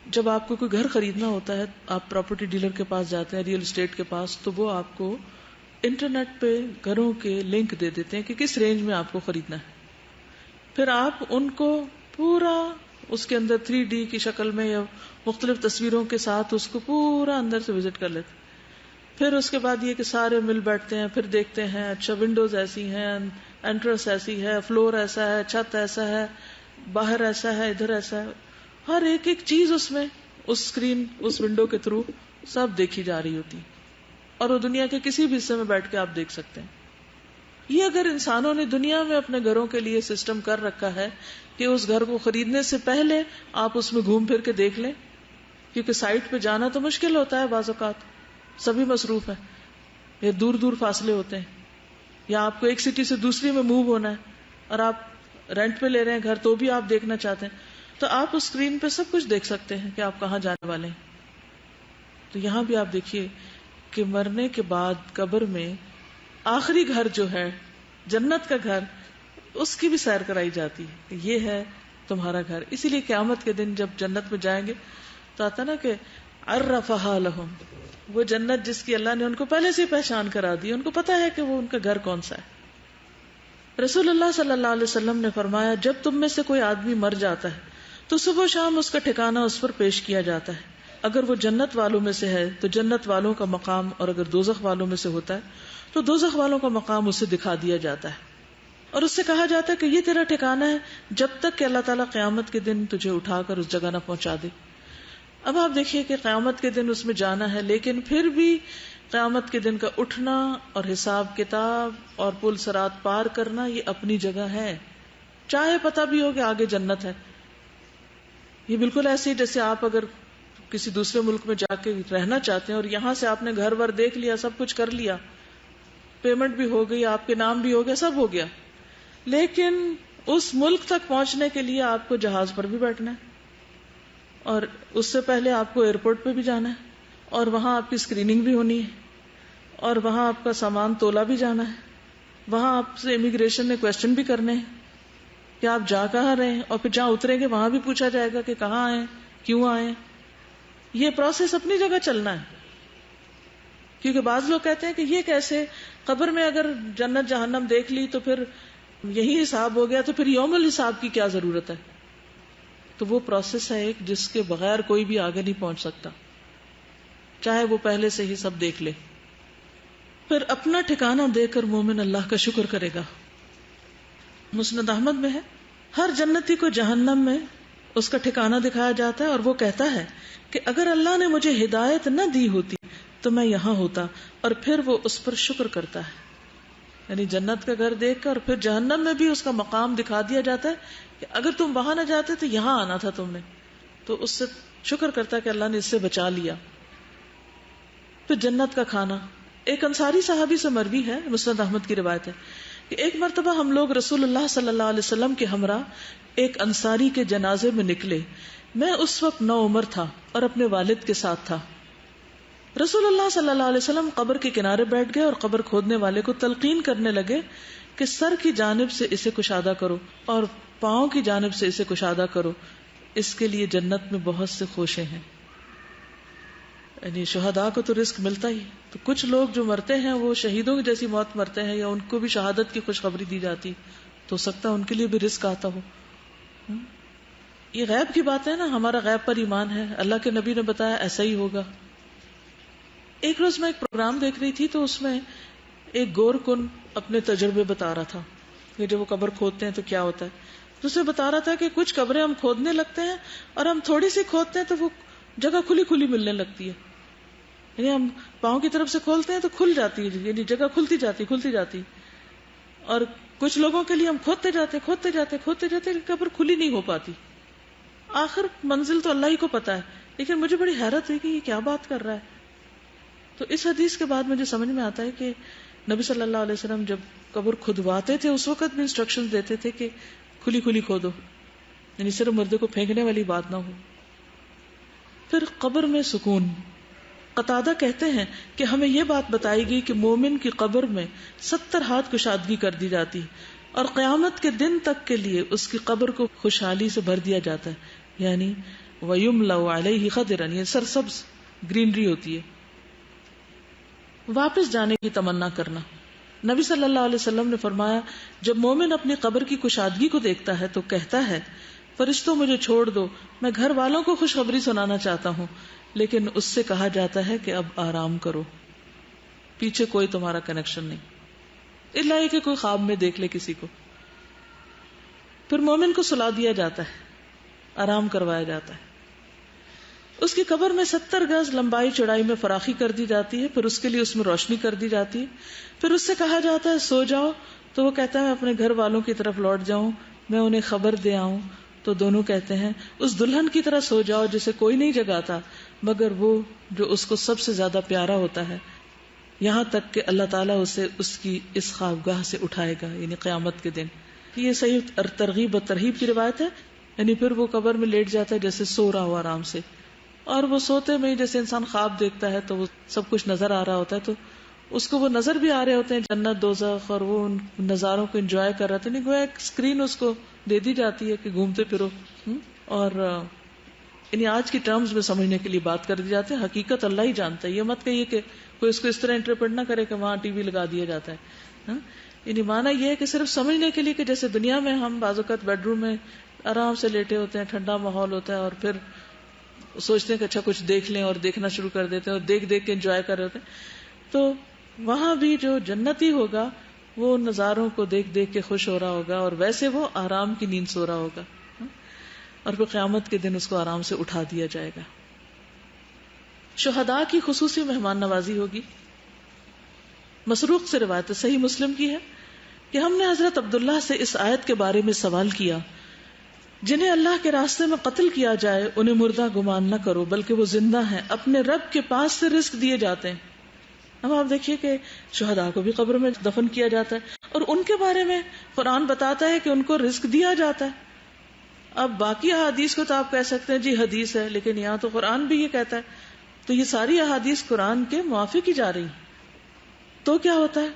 [SPEAKER 1] جب آپ کو کوئی گھر خریدنا ہوتا ہے آپ پراپرٹی ڈیلر کے پاس جاتے ہیں، ریئل اسٹیٹ کے پاس، تو وہ آپ کو انٹرنیٹ پہ گھروں کے لنک دے دیتے ہیں کہ کس رینج میں آپ کو خریدنا ہے. پھر آپ ان کو پورا اس کے اندر 3D کی شکل میں یا مختلف تصویروں کے ساتھ اس کو پورا اندر سے وزٹ کر لیتے. پھر اس کے بعد یہ کہ سارے مل بیٹھتے ہیں، پھر دیکھتے ہیں اچھا ونڈوز ایسی ہیں، انٹرنس ایسی ہے، فلور ایسا ہے، چھت ایسا ہے، باہر ایسا ہے، ادھر ایسا ہے. ہر ایک چیز اس میں اس اسکرین اس ونڈو کے تھرو سب دیکھی جا رہی ہوتی، اور وہ دنیا کے کسی بھی حصے میں بیٹھ کے آپ دیکھ سکتے ہیں. یہ اگر انسانوں نے دنیا میں اپنے گھروں کے لیے سسٹم کر رکھا ہے کہ اس گھر کو خریدنے سے پہلے آپ اس میں گھوم پھر کے دیکھ لیں، کیونکہ سائٹ پہ جانا تو مشکل ہوتا ہے، بعض اوقات سبھی مصروف ہیں، یا دور دور فاصلے ہوتے ہیں، یا آپ کو ایک سٹی سے دوسری میں موو ہونا ہے اور آپ رینٹ پہ لے رہے ہیں گھر تو بھی آپ دیکھنا چاہتے ہیں، تو آپ اس اسکرین پہ سب کچھ دیکھ سکتے ہیں کہ آپ کہاں جانے والے ہیں. تو یہاں بھی آپ دیکھیے کہ مرنے کے بعد قبر میں آخری گھر جو ہے جنت کا گھر، اس کی بھی سیر کرائی جاتی ہے کہ یہ ہے تمہارا گھر. اسی لیے قیامت کے دن جب جنت میں جائیں گے تو آتا نا کہ عرفہا لہم، وہ جنت جس کی اللہ نے ان کو پہلے سے پہچان کرا دی، ان کو پتا ہے کہ وہ ان کا گھر کون سا ہے. رسول اللہ صلی اللہ علیہ وسلم نے فرمایا جب تم میں سے کوئی آدمی مر جاتا ہے تو صبح و شام اس کا ٹھکانہ اس پر پیش کیا جاتا ہے. اگر وہ جنت والوں میں سے ہے تو جنت والوں کا مقام، اور اگر دوزخ والوں میں سے ہوتا ہے تو دوزخ والوں کا مقام اسے دکھا دیا جاتا ہے، اور اس سے کہا جاتا ہے کہ یہ تیرا ٹھکانہ ہے جب تک کہ اللہ تعالیٰ قیامت کے دن تجھے اٹھا کر اس جگہ نہ پہنچا دے. اب آپ دیکھیے کہ قیامت کے دن اس میں جانا ہے، لیکن پھر بھی قیامت کے دن کا اٹھنا اور حساب کتاب اور پل صراط پار کرنا یہ اپنی جگہ ہے، چاہے پتہ بھی ہو کہ آگے جنت ہے. یہ بالکل ایسے ہی جیسے آپ اگر کسی دوسرے ملک میں جا کے رہنا چاہتے ہیں اور یہاں سے آپ نے گھر ور دیکھ لیا، سب کچھ کر لیا، پیمنٹ بھی ہو گئی، آپ کے نام بھی ہو گیا، سب ہو گیا، لیکن اس ملک تک پہنچنے کے لیے آپ کو جہاز پر بھی بیٹھنا ہے، اور اس سے پہلے آپ کو ایئرپورٹ پہ بھی جانا ہے، اور وہاں آپ کی اسکریننگ بھی ہونی ہے، اور وہاں آپ کا سامان تولا بھی جانا ہے، وہاں آپ سے امیگریشن نے کویسچن بھی کرنے ہیں کہ آپ جا کہاں رہے ہیں، اور پھر جہاں اتریں گے وہاں بھی پوچھا جائے گا کہ کہاں آئے، کیوں آئے. یہ پروسیس اپنی جگہ چلنا ہے. کیونکہ بعض لوگ کہتے ہیں کہ یہ کیسے، قبر میں اگر جنت جہنم دیکھ لی تو پھر یہی حساب ہو گیا، تو پھر یوم الحساب کی کیا ضرورت ہے. تو وہ پروسیس ہے ایک جس کے بغیر کوئی بھی آگے نہیں پہنچ سکتا، چاہے وہ پہلے سے ہی سب دیکھ لے. پھر اپنا ٹھکانہ دے کر مومن اللہ کا شکر کرے گا. مسند احمد میں ہے، ہر جنتی کو جہنم میں اس کا ٹھکانہ دکھایا جاتا ہے، اور وہ کہتا ہے کہ اگر اللہ نے مجھے ہدایت نہ دی ہوتی تو میں یہاں ہوتا، اور پھر وہ اس پر شکر کرتا ہے. یعنی جنت کا گھر دیکھ کر پھر جہنم میں بھی اس کا مقام دکھا دیا جاتا ہے کہ اگر تم وہاں نہ جاتے تو یہاں آنا تھا تم نے، تو اس سے شکر کرتا ہے کہ اللہ نے اس سے بچا لیا. پھر جنت کا کھانا، ایک انصاری صحابی سے مروی ہے، مسند احمد کی روایت ہے کہ ایک مرتبہ ہم لوگ رسول اللہ صلی اللہ علیہ وسلم کے ہمراہ ایک انصاری کے جنازے میں نکلے. میں اس وقت نوعمر تھا اور اپنے والد کے ساتھ تھا. رسول اللہ صلی اللہ علیہ وسلم قبر کے کنارے بیٹھ گئے اور قبر کھودنے والے کو تلقین کرنے لگے کہ سر کی جانب سے اسے کشادہ کرو اور پاؤں کی جانب سے اسے کشادہ کرو، اس کے لیے جنت میں بہت سے خوشیں ہیں. یعنی شہداء کو تو رزق ملتا ہی، تو کچھ لوگ جو مرتے ہیں وہ شہیدوں کی جیسی موت مرتے ہیں، یا ان کو بھی شہادت کی خوشخبری دی جاتی، تو ہو سکتا ہے ان کے لیے بھی رزق آتا ہو. یہ غیب کی بات ہے نا، ہمارا غیب پر ایمان ہے، اللہ کے نبی نے بتایا ایسا ہی ہوگا. ایک روز میں ایک پروگرام دیکھ رہی تھی تو اس میں ایک گور کن اپنے تجربے بتا رہا تھا کہ جب وہ قبر کھودتے ہیں تو کیا ہوتا ہے. تو اسے بتا رہا تھا کہ کچھ قبریں ہم کھودنے لگتے ہیں اور ہم تھوڑی سی کھودتے ہیں تو وہ جگہ کھلی کھلی ملنے لگتی ہے. یعنی ہم پاؤں کی طرف سے کھولتے ہیں تو کھل جاتی ہے، یعنی جگہ کھلتی جاتی. اور کچھ لوگوں کے لیے ہم کھودتے جاتے قبر کھلی نہیں ہو پاتی. آخر منزل تو اللہ ہی کو پتا ہے، لیکن مجھے بڑی حیرت ہوئی کہ یہ کیا بات کر رہا ہے. تو اس حدیث کے بعد مجھے سمجھ میں آتا ہے کہ نبی صلی اللہ علیہ وسلم جب قبر کھدواتے تھے اس وقت بھی انسٹرکشن دیتے تھے کہ کھلی کھلی کھودو، یعنی صرف مردے کو پھینکنے والی بات نہ ہو. پھر قبر میں سکون. قتادہ کہتے ہیں کہ ہمیں یہ بات بتائی گئی کہ مومن کی قبر میں 70 ہاتھ کشادگی کر دی جاتی اور قیامت کے دن تک کے لیے اس کی قبر کو خوشحالی سے بھر دیا جاتا ہے. یعنی وَيُمْلَوْ عَلَيْهِ خَضِرًا، یہ سرسبز گرینری ہوتی ہے. واپس جانے کی تمنا کرنا. نبی صلی اللہ علیہ وسلم نے فرمایا جب مومن اپنی قبر کی کشادگی کو دیکھتا ہے تو کہتا ہے فرشتوں مجھے چھوڑ دو، میں گھر والوں کو خوشخبری سنانا چاہتا ہوں. لیکن اس سے کہا جاتا ہے کہ اب آرام کرو، پیچھے کوئی تمہارا کنیکشن نہیں، الا یہ کہ کوئی خواب میں دیکھ لے کسی کو. پھر مومن کو سلا دیا جاتا ہے، آرام کروایا جاتا ہے. اس کی قبر میں 70 گز لمبائی چوڑائی میں فراخی کر دی جاتی ہے، پھر اس کے لیے اس میں روشنی کر دی جاتی ہے. پھر اس سے کہا جاتا ہے سو جاؤ، تو وہ کہتا ہے میں اپنے گھر والوں کی طرف لوٹ جاؤں، میں انہیں خبر دے آؤں. تو دونوں کہتے ہیں اس دلہن کی طرح سو جاؤ جسے کوئی نہیں جگاتا مگر وہ جو اس کو سب سے زیادہ پیارا ہوتا ہے، یہاں تک کہ اللہ تعالیٰ اسے اس کی اس خوابگاہ سے اٹھائے گا، یعنی قیامت کے دن. یہ صحیح ترغیب و ترہیب کی روایت ہے. یعنی پھر وہ قبر میں لیٹ جاتا ہے جیسے سو رہا ہو آرام سے، اور وہ سوتے میں جیسے انسان خواب دیکھتا ہے تو وہ سب کچھ نظر آ رہا ہوتا ہے، تو اس کو وہ نظر بھی آ رہے ہوتے ہیں جنت دوزخ، اور وہ ان نظاروں کو انجوائے کر رہا تھا. نہیں گویا ایک اسکرین اس کو دے دی جاتی ہے کہ گھومتے پھرو. اور یعنی آج کی ٹرمز میں سمجھنے کے لیے بات کر دی جاتی ہے، حقیقت اللہ ہی جانتا ہے. یہ مت کہیے کہ کوئی اس کو اس طرح انٹرپریٹ نہ کرے کہ وہاں ٹی وی لگا دیا جاتا ہے. یعنی مانا یہ ہے کہ صرف سمجھنے کے لیے کہ جیسے دنیا میں ہم بعض اوقات بیڈ روم میں آرام سے لیٹے ہوتے ہیں، ٹھنڈا ماحول ہوتا ہے، اور پھر سوچتے ہیں کہ اچھا کچھ دیکھ لیں اور دیکھنا شروع کر دیتے ہیں اور دیکھ دیکھ کے انجوائے کر رہے ہوتے ہیں. تو وہاں بھی جو جنتی ہوگا وہ نظاروں کو دیکھ دیکھ کے خوش ہو رہا ہوگا، اور ویسے وہ آرام کی نیند سو رہا ہوگا، اور پھر قیامت کے دن اس کو آرام سے اٹھا دیا جائے گا. شہداء کی خصوصی مہمان نوازی ہوگی. مسروق سے روایت صحیح مسلم کی ہے کہ ہم نے حضرت عبداللہ سے اس آیت کے بارے میں سوال کیا، جنہیں اللہ کے راستے میں قتل کیا جائے انہیں مردہ گمان نہ کرو بلکہ وہ زندہ ہیں، اپنے رب کے پاس سے رزق دیے جاتے ہیں. اب آپ دیکھیے کہ شہداء کو بھی قبر میں دفن کیا جاتا ہے، اور ان کے بارے میں قرآن بتاتا ہے کہ ان کو رزق دیا جاتا ہے. اب باقی احادیث کو تو آپ کہہ سکتے ہیں جی حدیث ہے، لیکن یہاں تو قرآن بھی یہ کہتا ہے، تو یہ ساری احادیث قرآن کے موافق ہی جا رہی ہیں. تو کیا ہوتا ہے؟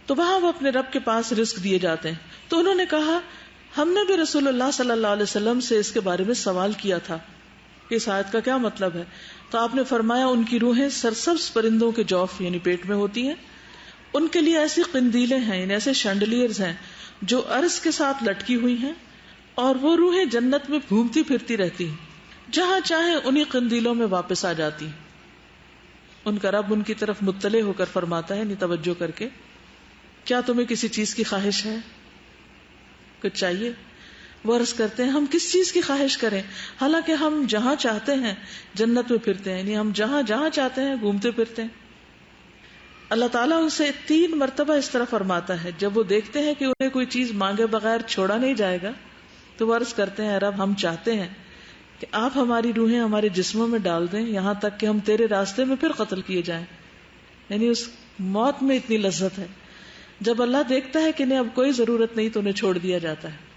[SPEAKER 1] تو وہاں وہ اپنے رب کے پاس رزق دیے جاتے ہیں. تو انہوں نے کہا ہم نے بھی رسول اللہ صلی اللہ علیہ وسلم سے اس کے بارے میں سوال کیا تھا کہ اس آیت کا کیا مطلب ہے. تو آپ نے فرمایا ان کی روحیں سرسبز پرندوں کے جوف یعنی پیٹ میں ہوتی ہیں، ان کے لیے ایسی قندیلیں ہیں، یعنی ایسے شینڈلیئرز ہیں جو عرض کے ساتھ لٹکی ہوئی ہیں، اور وہ روحیں جنت میں گھومتی پھرتی رہتی ہیں، جہاں چاہیں انہی قندیلوں میں واپس آ جاتی ہیں. ان کا رب ان کی طرف مطلع ہو کر فرماتا ہے، نہیں توجہ کر کے، کیا تمہیں کسی چیز کی خواہش ہے؟ کچھ چاہیے؟ وہ عرض کرتے ہیں ہم کس چیز کی خواہش کریں، حالانکہ ہم جہاں چاہتے ہیں جنت میں پھرتے ہیں، یعنی ہم جہاں جہاں چاہتے ہیں گھومتے پھرتے ہیں. اللہ تعالیٰ ان سے 3 مرتبہ اس طرح فرماتا ہے. جب وہ دیکھتے ہیں کہ انہیں کوئی چیز مانگے بغیر چھوڑا نہیں جائے گا تو وہ عرض کرتے ہیں رب ہم چاہتے ہیں کہ آپ ہماری روحیں ہمارے جسموں میں ڈال دیں یہاں تک کہ ہم تیرے راستے میں پھر قتل کیے جائیں. یعنی اس موت میں اتنی لذت ہے. جب اللہ دیکھتا ہے کہ انہیں اب کوئی ضرورت نہیں تو انہیں چھوڑ دیا جاتا ہے.